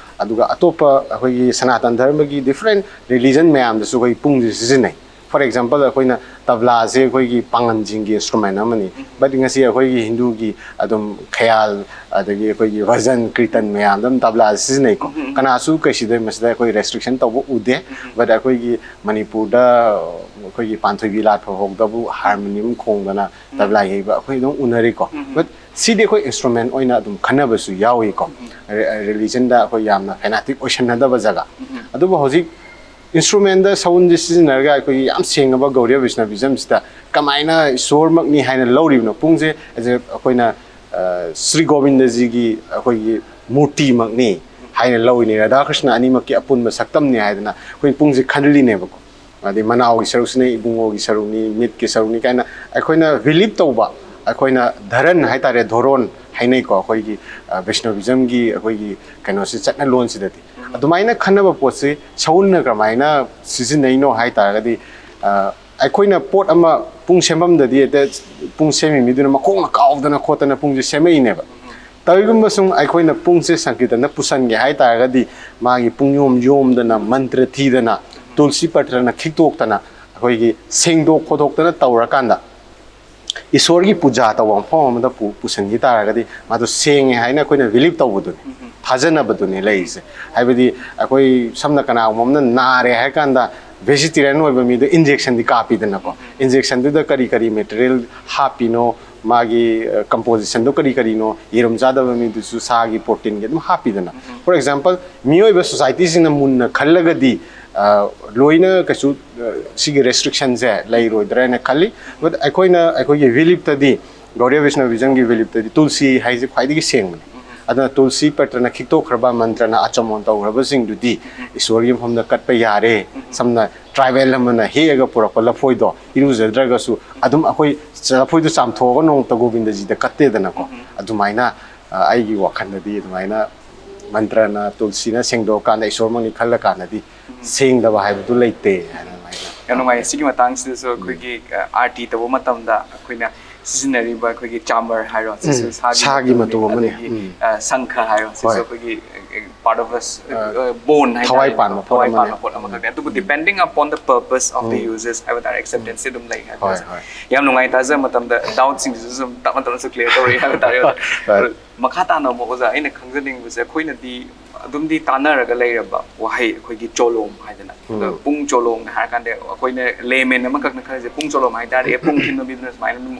ꯑꯗꯨꯒ ꯑꯇꯣꯞꯄ ꯑꯩꯈꯣꯏꯒꯤ ꯁꯅꯥꯇꯟ ꯙꯔꯃꯒꯤ ꯗꯤꯐ꯭ꯔꯦꯟ ꯔꯤꯂꯤꯖꯟ ꯃꯌꯥꯝꯗꯁꯨ ꯑꯩꯈꯣꯏ ꯄꯨꯡꯁꯦ ꯁꯤꯖꯤꯟꯅꯩ ꯐꯣꯔ ꯑꯦꯛꯖꯥꯝꯄꯜ ꯑꯩꯈꯣꯏꯅ ꯇꯕ꯭ꯂꯥꯁꯦ ꯑꯩꯈꯣꯏꯒꯤ ꯄꯥꯡꯒꯟꯁꯤꯡꯒꯤ ꯏꯟꯁꯇ꯭ꯔꯨꯃꯦꯟ ꯑꯃꯅꯤ ꯕꯠ ꯉꯁꯤ ꯑꯩꯈꯣꯏꯒꯤ ꯍꯤꯟꯗꯨꯒꯤ ꯑꯗꯨꯝ ꯈꯌꯥꯜ ꯑꯗꯒꯤ ꯑꯩꯈꯣꯏꯒꯤ ꯚꯖꯟ ꯀ꯭ꯔꯤꯇꯟ ꯃꯌꯥꯝꯗ ꯑꯗꯨꯝ ꯇꯕ꯭ꯂꯥꯁꯦ ꯁꯤꯖꯤꯟꯅꯩꯀꯣ ꯀꯅꯥꯁꯨ ꯀꯩꯁꯤꯗ ꯃꯁꯤꯗ ꯑꯩꯈꯣꯏ ꯔꯦꯁꯇ꯭ꯔꯤꯛꯁꯟ ꯇꯧꯕ ꯎꯗꯦ ꯕꯠ ꯑꯩꯈꯣꯏꯒꯤ ꯃꯅꯤꯄꯨꯔꯗ ꯑꯩꯈꯣꯏꯒꯤ ꯄꯥꯟꯊꯣꯏꯕꯤ ꯂꯥꯠꯄ ꯐꯥꯎꯗꯕꯨ ꯍꯥꯔꯃꯣꯅꯤꯌꯝ ꯈꯣꯡꯗꯅ ꯇꯕ꯭ꯂꯥ ꯌꯩꯕ ꯑꯩꯈꯣꯏ ꯑꯗꯨꯝ ꯎꯅꯔꯤꯀꯣ ꯕꯠ ꯁꯤꯗꯤ ꯑꯩꯈꯣꯏ ꯏꯟꯁꯇ꯭ꯔꯨꯃꯦꯟ ꯑꯣꯏꯅ ꯑꯗꯨꯝ ꯈꯟꯅꯕꯁꯨ ꯌꯥꯎꯏꯀꯣ ꯔꯤꯂꯤꯖꯟꯗ ꯑꯩꯈꯣꯏ ꯌꯥꯝꯅ ꯐꯦꯅꯥꯇꯤꯛ ꯑꯣꯏꯁꯟꯅꯗꯕ ꯖꯒꯥ ꯑꯗꯨꯕꯨ ꯍꯧꯖꯤꯛ ꯏꯟꯁꯇ꯭ꯔꯨꯃꯦꯟꯗ ꯁꯥꯎꯟꯁꯦ ꯁꯤꯖꯤꯟꯅꯔꯒ ꯑꯩꯈꯣꯏꯒꯤ ꯌꯥꯝ ꯁꯦꯡꯉꯕ ꯒꯧꯔꯤꯌꯥ ꯚꯩꯁꯅꯕꯤꯖꯝꯁꯤꯗ ꯀꯃꯥꯏꯅ ꯏꯁꯣꯔꯃꯛꯅꯤ ꯍꯥꯏꯅ ꯂꯧꯔꯤꯕꯅꯣ ꯄꯨꯡꯁꯦ ꯑꯩꯈꯣꯏꯅ శ్రీ ꯒꯣꯕꯤꯟꯗꯖꯤꯒꯤ ꯑꯩꯈꯣꯏꯒꯤ ꯃꯨꯔꯇꯤꯃꯛꯅꯤ ꯍꯥꯏꯅ ꯂꯧꯏꯅꯤ ꯔꯥꯙꯥ ꯀ꯭ꯔꯤꯁꯅ ꯑꯅꯤꯃꯛꯀꯤ ꯑꯄꯨꯟꯕ ꯁꯛꯇꯝꯅꯤ ꯍꯥꯏꯗꯅ ꯑꯩꯈꯣꯏ ꯄꯨꯡꯁꯦ ꯈꯜꯂꯤꯅꯦꯕꯀꯣ ꯑꯗꯩ ꯃꯅꯥꯎꯒꯤ ꯁꯔꯨꯛꯁꯤꯅ ꯏꯕꯨꯡꯉꯣꯒꯤ ꯁꯔꯨꯛꯅꯤ ꯃꯤꯠꯀꯤ ꯁꯔꯨꯛꯅꯤ ꯀꯥꯏꯅ ꯑꯩꯈꯣꯏꯅ ꯕꯤꯂꯤꯞ ꯇꯧꯕ ꯑꯩꯈꯣꯏꯅ ꯙꯔꯟ ꯍꯥꯏꯇꯥꯔꯦ ꯙꯣꯔꯣꯟ ꯍꯥꯏꯅꯩꯀꯣ ꯑꯩꯈꯣꯏꯒꯤ ꯚꯩꯁꯅꯕꯤꯖꯝꯒꯤ ꯑꯩꯈꯣꯏꯒꯤ ꯀꯩꯅꯣꯁꯤ ꯆꯠꯅꯂꯣꯟꯁꯤꯗꯗꯤ ꯑꯗꯨꯃꯥꯏꯅ ꯈꯟꯅꯕ ꯄꯣꯠꯁꯤ ꯁꯥꯎꯟꯅ ꯀꯃꯥꯏꯅ ꯁꯤꯖꯤꯟꯅꯩꯅꯣ ꯍꯥꯏꯇꯥꯔꯒꯗꯤ ꯑꯩꯈꯣꯏꯅ ꯄꯣꯠ ꯑꯃ ꯄꯨꯡ ꯁꯦꯝꯐꯝꯗꯗꯤ ꯍꯦꯛꯇ ꯄꯨꯡ ꯁꯦꯝꯃꯤ ꯃꯤꯗꯨꯅ ꯃꯈꯣꯡꯅ ꯀꯥꯎꯗꯅ ꯈꯣꯠꯇꯅ ꯄꯨꯡꯁꯦ ꯁꯦꯝꯃꯛꯏꯅꯦꯕ ꯇꯧꯏꯒꯨꯝꯕ ꯁꯨꯝ ꯑꯩꯈꯣꯏꯅ ꯄꯨꯡꯁꯦ ꯁꯪꯀꯤꯔꯇꯟꯗ ꯄꯨꯁꯟꯒꯦ ꯍꯥꯏꯇꯥꯔꯒꯗꯤ ꯃꯥꯒꯤ ꯄꯨꯡꯌꯣꯝ ꯌꯣꯝꯗꯅ ꯃꯟꯇ꯭ꯔ ꯊꯤꯗꯅ ꯇꯨꯜꯁꯤ ꯄꯠꯇ꯭ꯔꯅ ꯈꯤꯛꯇꯣꯛꯇꯅ ꯑꯩꯈꯣꯏꯒꯤ ꯁꯦꯡꯗꯣꯛ ꯈꯣꯠꯇꯣꯛꯇꯅ ꯇꯧꯔꯀꯥꯟꯗ ꯏꯁꯣꯔꯒꯤ ꯄꯨꯖꯥ ꯇꯧꯕ ꯃꯐꯝ ꯑꯃꯗ ꯄꯨꯁꯟꯈꯤ ꯇꯥꯔꯒꯗꯤ ꯃꯥꯗꯣ ꯁꯦꯡꯉꯦ ꯍꯥꯏꯅ ꯑꯩꯈꯣꯏꯅ ꯕꯤꯂꯤꯞ ꯇꯧꯕꯗꯨꯅꯤ ꯊꯥꯖꯅꯕꯗꯨꯅꯤ ꯂꯩꯔꯤꯁꯦ ꯍꯥꯏꯕꯗꯤ ꯑꯩꯈꯣꯏ ꯁꯝꯅ ꯀꯅꯥꯒꯨꯝꯕ ꯑꯃꯅ ꯅꯥꯔꯦ ꯍꯥꯏ ꯀꯥꯟꯗ ꯚꯦꯖꯤꯇꯦꯔꯤꯌꯟ ꯑꯣꯏꯕ ꯃꯤꯗꯣ ꯏꯟꯖꯦꯛꯁꯟꯗꯤ ꯀꯥꯞꯄꯤꯗꯅꯀꯣ ꯏꯟꯖꯦꯛꯁꯟꯗꯨꯗ ꯀꯔꯤ ꯀꯔꯤ ꯃꯦꯇꯔꯤꯌꯦꯜ ꯍꯥꯞꯄꯤꯅꯣ ꯃꯥꯒꯤ ꯀꯝꯄꯣꯖꯤꯁꯟꯗꯣ ꯀꯔꯤ ꯀꯔꯤꯅꯣ ꯌꯦꯔꯨꯝ ꯆꯥꯗꯕ ꯃꯤꯗꯨꯁꯨ ꯁꯥꯒꯤ ꯄ꯭ꯔꯣꯇꯤꯟꯒꯤ ꯑꯗꯨꯝ ꯍꯥꯞꯄꯤꯗꯅ ꯐꯣꯔ ꯑꯦꯛꯖꯥꯝꯄꯜ ꯃꯤꯑꯣꯏꯕ ꯁꯣꯁꯥꯏꯇꯤꯁꯤꯡꯅ ꯃꯨꯟꯅ ꯈꯜꯂꯒꯗꯤ loina kasu sigi restriction je lai roidra na khali but akoina vilip tadi Gauriya Vishnu Vision gi vilip tadi tulsi haise khwaidi gi seng adana tulsi patrana khikto khraba mantra na achamon taw raba sing dudi iswari phomna katpa yare samna tribal amana hega purapa lafoi do iru zadra ga su adum akoi lafoi do samtho ga nong ta govinda ji da katte dana ko adumaina ai gi wakhan di adumaina mantra na tulsi na sengdo ka na iswar mani khalla ka na di seng da ba hai du leite yam ngai sigi matang si so khoi gi RT to matam da khoina seasonary khoi gi chamber hairo sisu sagi matu mani sankha hairo sisu khoi gi part of us bone hai thawai pan pot amaka tu depending upon the purpose of the users I would acceptance dum lai hai yam ngai ta za matam da doubt sing su ta matam su clear tori hai ta makha ta no mo za ina khangjaning bu se khoina di adum di tanaraga leiraba wahai khoi gi cholom haidana pung cholom har kan de khoina layman ama kak na khare pung cholom hai dare pung thin no business mine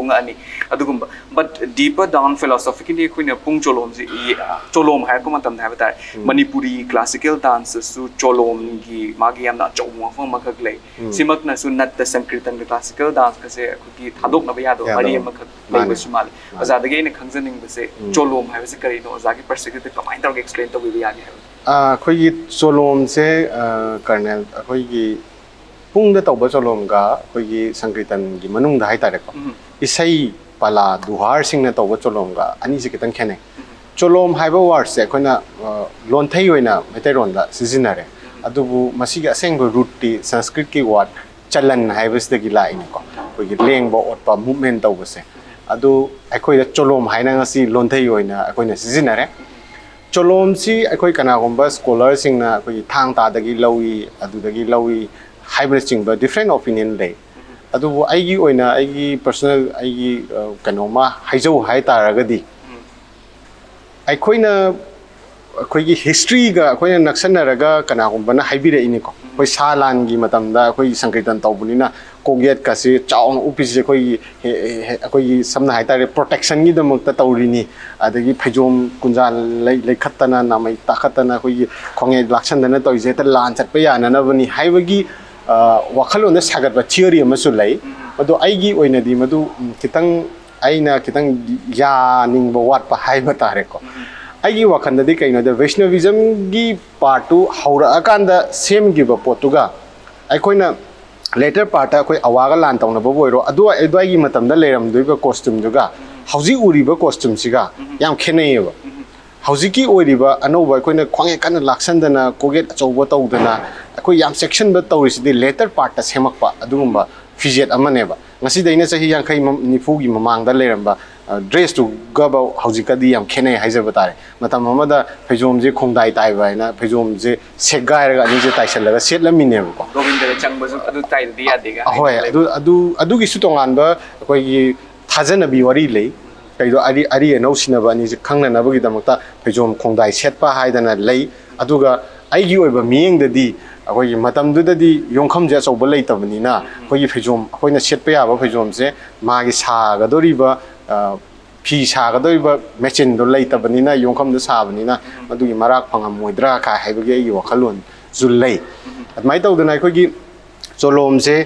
unga ani adugumba but deeper down philosophically khoina pung cholom ji cholom har ko matam hai bata Manipuri classical dance su cholom gi magi am na chawma fa makak lei simak na su nat the sankirtan classical dance ka se gi thadok na ba ya do mari am kak lei ba sumal azada ge ina khangjaning ba se cholom hai ba se kari no azagi perspective kamai tar explain to bi ya ge khoi gi cholom se kernel khoi gi pung da tawba cholom ga khoi gi sankirtan gi manung da hai tare ko isai pala duhar sing na tawba cholom ga ani se kitang khene cholom haiba word se khona lon thai oina metai ron da seasonare adubu masiga aseng root ti sanskrit ki word chalan haiba se gi la in ko khoi gi leng bo ot pa movement tawba se adu akhoi da cholom haina ngasi lon thai oina akhoi na seasonare cholom si akhoi kana gomba scholar sing na akhoi thang ta dagi lawi adu dagi lawi hybrid sing ba different opinion le adu aigi oina aigi personal aigi kanoma haijau hai taragadi akhoi gi history ga akhoi na naksanaraga kana gomba na haibire ini ko akhoi salan gi matam da akhoi sankirtan tawbunina koget ka se chaung upis akhoi samna hai tare protection gi damak ta tawrini adagi phajom kunjal lai khattana namai takhatana akhoi khonge laksan dana toise ta lan chat pa yana na bani haibagi wakhalon da sagat ba theory amasu lai madu aigi oina di madu kitang aina kitang ya ningba wat pa hai ba tare ko aigi wakhanda di kaino da Vaishnavism gi part tu haura akanda same gi ba potuga aikoina later part akoi awaga lan tawna ba boiro adu gi matam da leram duiba costume duga hauji uriba costume siga yam khenei ba hauji ki oiriba anoba aikoina khwange kana laksandana koget achouba tawdana akoi yam section ba tawrisi di later part ta semakpa adugumba fijet amane ba ngasi daina sahi yankai nifu gi mamang da leramba dress to gaba hauji di yam khenei haijaba tare matam amada phejom je khongdai tai ba na phejom je segai ra ani je taisal laga set lamine ko govinda chang ba adu tai di ya dega hoy adu gi su tongan ba akoi gi thajana bi wari lei kaido ari no sinaba ani je khangna na bagi damakta phejom khongdai set pa haidana lei aduga aigi oiba miyeng da di akoi matam du da di yongkham je chauba lei tabani na akoi phejom akoi na set pa ya ba phejom je magi sa ga dori ba phi sa ga dori ba machine do lei tabani na yongkham du sa bani na adugi marak phangam moidra ka haibagi ai wakhalon zul lei atmai tawdana akoi gi cholom se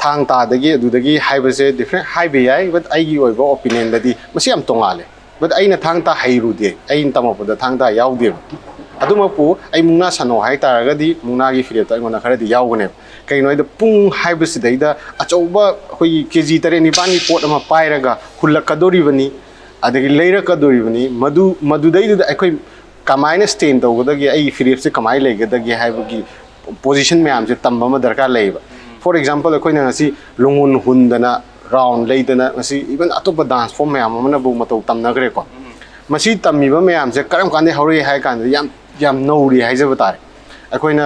thang ta dagi adudagi haiba se different haibe yai but aigi oiba opinion da di masi am tongale but aina thang ta hairu de ain tamapo da thang ta yaudi adumapu ai mungna sano hai taragadi mungna gi fire ta ngona khare di yaugane kaino ida pung haiba se daida achouba hoi kg tare ni bani pot ama pairaga hulakadori bani adagi leira kadori bani madu dai da akoi kamaina stand tawgadagi ai fire se kamai legadagi haibagi position me amje tamba ma darkar leiba for example akoina ngasi lungun hundana round leidana ngasi even atopa dance form me amana bu matau tamna gre ko masi tammi ba me amje karam kande hori hai kan yam nouri hai jaba tare akoina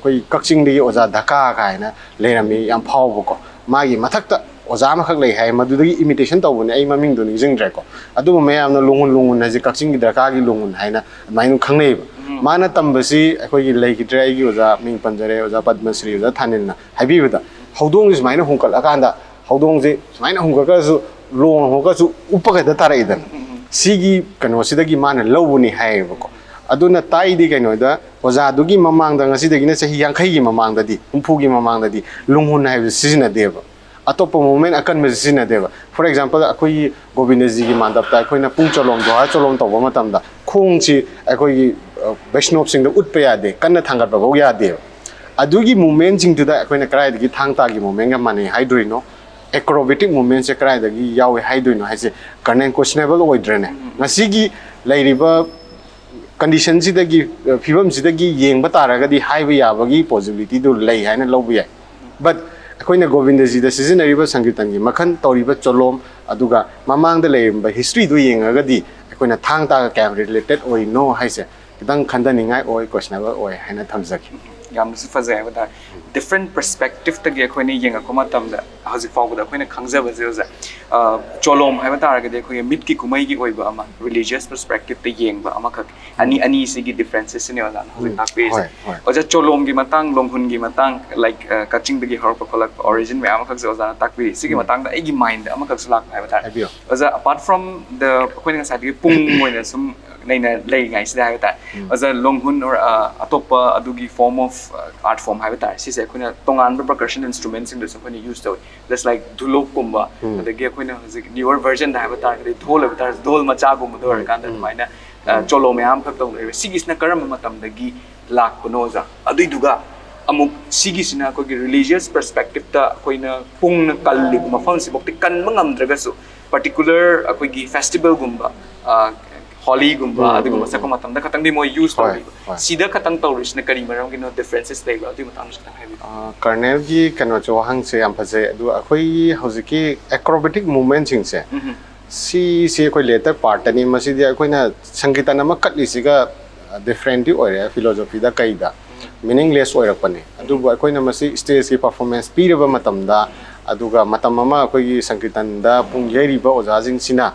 koi kakching di oja dhaka kaina lerami yam phawbo ko magi mathakta oja ma khak lei hai madudagi imitation tawbone ai maming do ni jingdre ko adu me amna lungun haji kakching gi dhaka gi lungun haina mainu khangnei mana tambasi akoi lei gi drai gi oja ming panjare oja padmasri oja thanilna habi bada haudong is maina hungkal akanda haudong je maina hungkal ka su long ho ka su upaga da tara idan sigi kano sidagi mana lowuni hai ko aduna tai di kaino da oza dugi mamang da ngasi dagina sahi yankhai gi mamang da di umpu gi mamang da di lunghun hai sizina deba atopa moment akan me sizina deba for example akoi Govindaji gi mandap ta akoi na pung cholom doha cholom to bama tam da khong chi akoi Vaishnov sing da utpa ya de kan na thangat ba bo ya de adugi moment jing tu da akoi na krai gi thang ta gi moment ga mani haidoi no acrobatic movement se krai da gi yawe haidoi no haise kanen questionable oidrene ngasi gi lairiba condition si da gi phibam si da gi yeng ba tara ga di haiba ya ba gi possibility du lei haina lobu ya but akoi na Govindaji da seasonary sangitan gi makhan toriba cholom aduga mamang da lei ba history du yeng ga di akoi na thang ta cam related oi no haise kitang khanda ningai oi questionable oi haina thamjaki yam su fazai ba different perspective ta ge khoi ni yeng ko ma tam da haji faw da khoi na khangja ba je za cholom hai ba tar ga de khoi mit ki kumai gi oi ba ama religious perspective ta yeng ba ama khak ani si gi differences ne wala haji tak pe oja cholom gi matang longhun gi matang like kaching da gi har pa kolak origin me ama khak je oja tak pe si gi matang da ai gi mind ama khak sulak hai ba tar oja apart from the khoi na sa gi pung moi na sum nei na lei ngai si da hai ba tar oja longhun or atopa adugi form of art form hai ba tar si se khoi na tongan ba percussion instruments in the khoi ni use to just like dhulop kumba the ge khoi na newer version da hai ba tar ge dhol ba tar dhol macha gum do kan da mai na cholo me am khak tong le sigis na karam matam da gi lak no za adui duga amuk sigis na ko gi religious perspective ta khoi na pung na kalli mafam si bok ti kan mangam draga su particular khoi gi festival gumba Holy gumba adugumba sa ko matam da katang di mo use to sida katang tawris na kari maram gi no differences dai ba ati matam sa hai Colonel gi kano cho hang se am phase adu akhoi hojiki acrobatic movement sing se si koi later part ani masi dia koi na sangitan ama katli siga different di ore philosophy da kai da meaningless ore pane adu koi na masi stage ki performance pi ba matam da aduga matam ama koi gi sangitan da pung yeri ba oja jing sina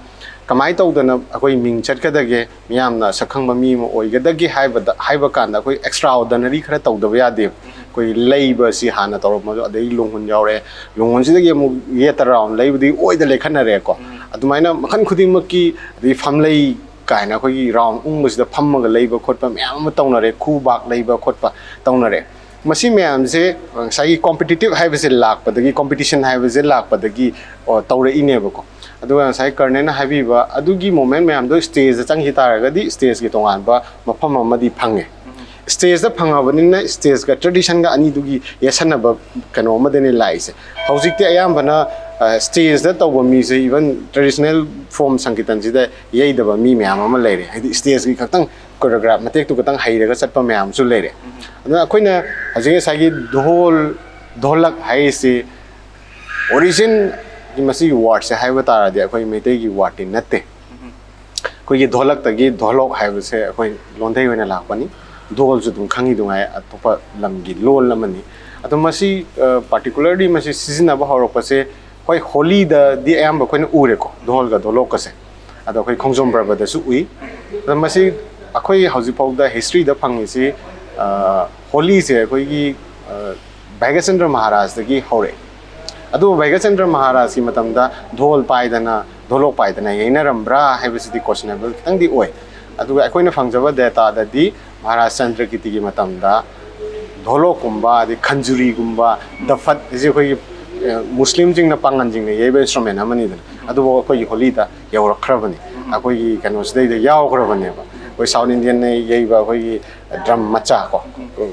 kamai tawdana akoi ming chatkadage miyamna sakhangba mi mo oigadaге haiba kanda akoi extraordinary khara tawdaba yade koi leiba si hana tawro ma adai longhun yaure longhun sidage mu yet around leibdi oida lekhana re ko adumaina makhan khuding makki di famlei kaina koi round ungmusida phammaga leiba khotpa miyam tawna re khu bak leiba khotpa tawna re masi miyam se sai competitive haiba se lakpadagi competition haiba se lakpadagi tawre ineba ko aduga sai karnena habiba adugi moment me amdo stage chang hi taraga di stage gi tongan ba mafam amadi phange stage da phangabani stage ga tradition ga ani dugi yesana ba kano amadeni laise hojikte ayam bana stage da tawba mi se even traditional form sangitan ji da yeida ba mi myam ama leire hadi stage gi khatang choreograph matek tu katang hairaga chatpa myam su leire aduna akoina hajige sagi dholak haise origin masi word se haiba tara de akoi meitei gi word in natte koi gi dholak ta gi dholok haiba se akoi londai wena lakpani dhol ju dum khangi dungai atopa lam gi lol lamani ato masi particularly masi season aba horok pa se koi holy da di ayam ba koi na ure ko dhol ga dholok ka se ato koi khongjom braba da su ui masi akoi hauji pau da history da phangi si holy se koi gi Bhaigachandra Maharaj da gi hore adu Bhaigachandra Maharaj ki matam da dhol paidana dholok paidana yaina rambra haibasidi questionable tang di oi adu akoi na phangjaba data da di Maharaj Chandra Kiti ki matam da dholok kumba di khanjuri gumba dafat je koi muslim jing na pangan jing ne yebe instrument amani da adu koi holi da yawrakhrabani akoi kano sidai da yawkrabani ba koi South Indian ne yeba koi drum macha ko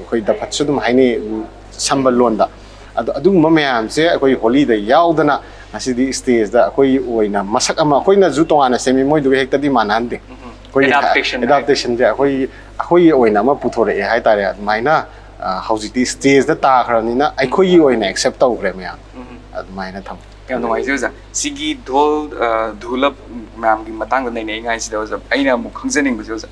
koi dafat sudum haini sambal londa adu mamyam se akoi holi da yaudana asidi stage da akoi oina masak ama akoi na ju tongana semi moi du hekta di manande koi adaptation de akoi oina ma puthore e hai tare maina hauji stage da ta khrani na akoi oina accept tawre mya maina tham yam no ai za sigi dhol dhulap mam gi matang nei nei ngai sida za aina mu khangjaning bu za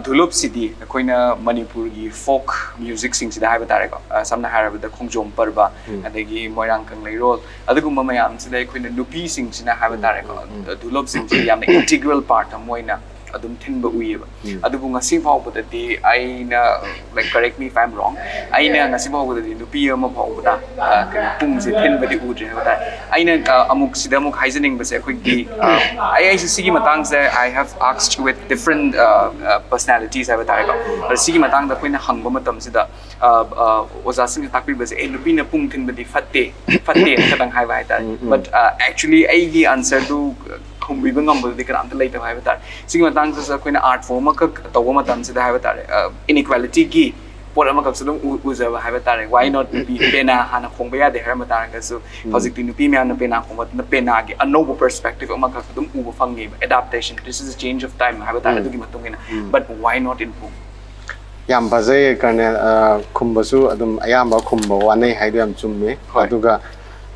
dhulap sidi koina Manipur gi folk music sing sida haiba tare ko samna haraba da khongjom parba adagi moirang kang leirol adugum mayam sida koina nupi sing sina haiba tare ko dhulap sing si yam integral part moina adum thin ba uye ba adu bu ngasi phau ba di aina like correct me if I'm wrong aina ngasi phau ba di nupi ama phau ba da pung se thin ba di udre ba da aina amuk sida amuk haizening ba se khoi di ai sigi matang se I have asked with different personalities I ba da sigi matang da koina hang ba matam sida oza sing takpi ba se nupi na pung thin ba di fatte kadang hai ba da but actually ai gi answer do we bring on the ground later have that sing matang sa koina art form ka tawo matam sida have that inequality gi por ama ka sudum uza have that why not be pena hana khong ba ya de har matang ka su hojik tin pi me na pena khong na pena gi a noble perspective ama ka sudum u fangi adaptation this is a change of time have that du gi matung ina but why not improve yam bazai karne khumbasu adum ayamba khumba wanai haidu yam chumme aduga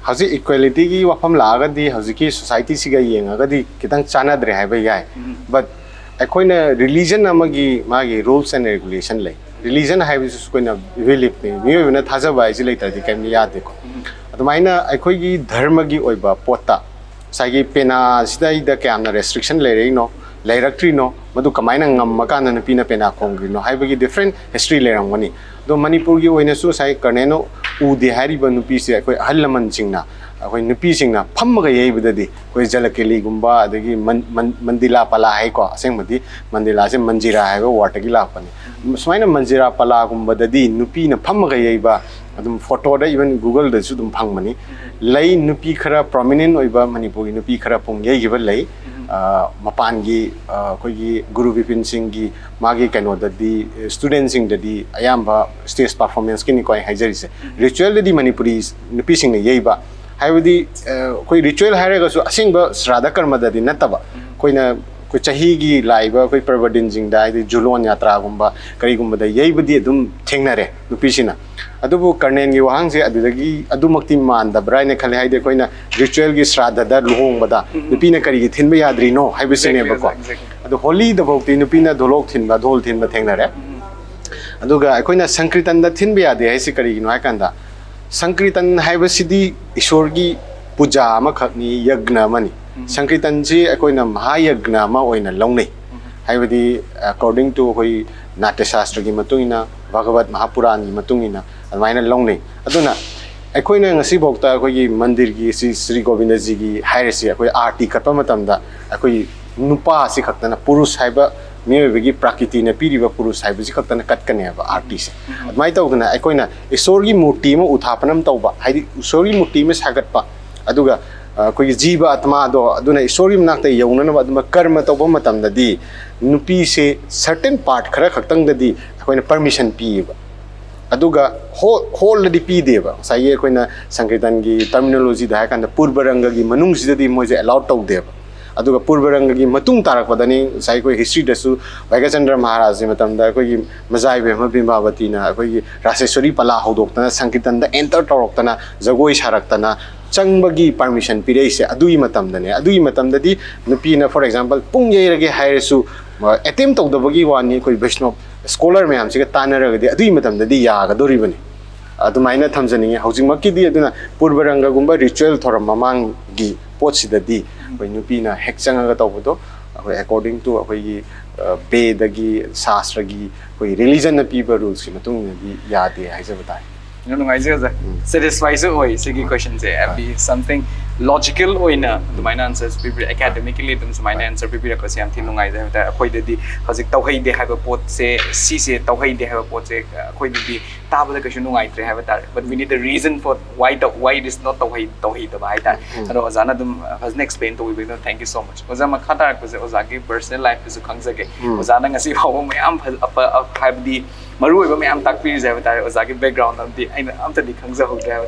hausi equality ki wafam lagadi hausi ki society siga yengagadi kitang chanadre haiba yai but akoina religion amagi magi rules and regulation lai religion haiba su koina belief ne miyoi na thajaba isi lai tadi kam yade ko adumaina akoi gi dharma gi oiba pota sagi pena sidai da kamna restriction lai rei no lairakri no madu kamaina ngamma kana na pina pena khongri no haiba gi different history lai rangwani do manipur gi oina su sai karneno ude hariba nupi se akoi halaman singna akoi nupi singna phammaga yeibadadi koi jalakeli gumba adagi mandila pala hai ko asengmadi mandila se manjira hai go water gi lapani sumaina manjira pala gumba dadi nupi na phammaga yeiba adum photo da even google da su dum phangmani lai nupi khara prominent oiba manipur gi nupi khara pung yei gi ba lai mapan gi koi gi guru bipin singh gi magi kaino dadi students sing dadi ayamba stage performance ki ni koi haijari se ritual di manipuri nupi sing ne yeiba haibadi koi ritual hairaga su asingba srada karma dadi nataba koina koi chahi gi laiba koi pravadin jing da di julon yatra gumba kari gumba da yeibadi adum thengnare nupi sina adubu karnen gi wahang se adudagi adumakti man da braine khale haide koina ritual gi srada da luhong bada nupi na kari gi thinba yadri no haibe sine ba ko adu holy da bokti nupi na dholok thinba dhol thinba thengnare aduga koina sankritan da thinba yade haisi kari gi no hakanda sankritan haibe sidi ishor gi puja ma khakni yagna mani sankritan ji koina mahayagna ma oina longnei haibadi according to koi natya shastra gi matungina bhagavat mahapuran gi matungina admaina longnei aduna akoina ngasi bokta akoi mandir gi Sri Govinda ji gi hairasi akoi arti katpa matamda akoi nupa si khaktana purus haiba miyobagi prakriti na piriba purus haiba ji khaktana katkane ba arti se admai tawduna akoina isor gi murti ma uthapanam tawba haidi isor gi murti ma sagatpa aduga koi jiba atma do aduna isor gi nakta yaunana aduma karma tawba matamda di nupi se certain part khara khaktang da di akoina permission piba aduga whole di pi deba sai akoina sankritan gi terminology da hakanda purbaranga gi manung sida di moje allowed tau deba aduga purbaranga gi matung tarak padani sai koi history da su Vaigachandra Maharaj ji matam da koi mazai be ma bimbavati na koi raseswari pala hodok tana sankritan da enter torok tana jagoi sarak tana changbagi permission pirei se adui matam da ne adui matam da di nupi na for example pung yeirage hairesu attempt tawdabagi wani koi Vaishnav scholar mayam siga tanaragadi adui matamda di yagadoribani adumaina thamjani haujimakki di aduna purbaranga gumba ritual thoram mamang gi potsidadi koi nupina hekchanga tawbodo according to akoi Veda gi shastra gi koi religion na piba rules ki matung di yade haijabata no ngai je satisfy so oi sigi question se be something logical oina the my answers people academically them my answer people ko siam thin ngai je ta khoi de hojik tawhai de ha pot se si se tawhai de ha pot se khoi de ta ba ka shunu ngai tre ha ta but we need a reason for why it is not tawhai da bai ta aro azana dum has explain to we thank you so much oza ma khata ko se oza gi personal life is khangza ge ozana ngasi hawo mayam have the maru ba mayam takpir je ta oza gi background am di aina am ta di khangza ho ga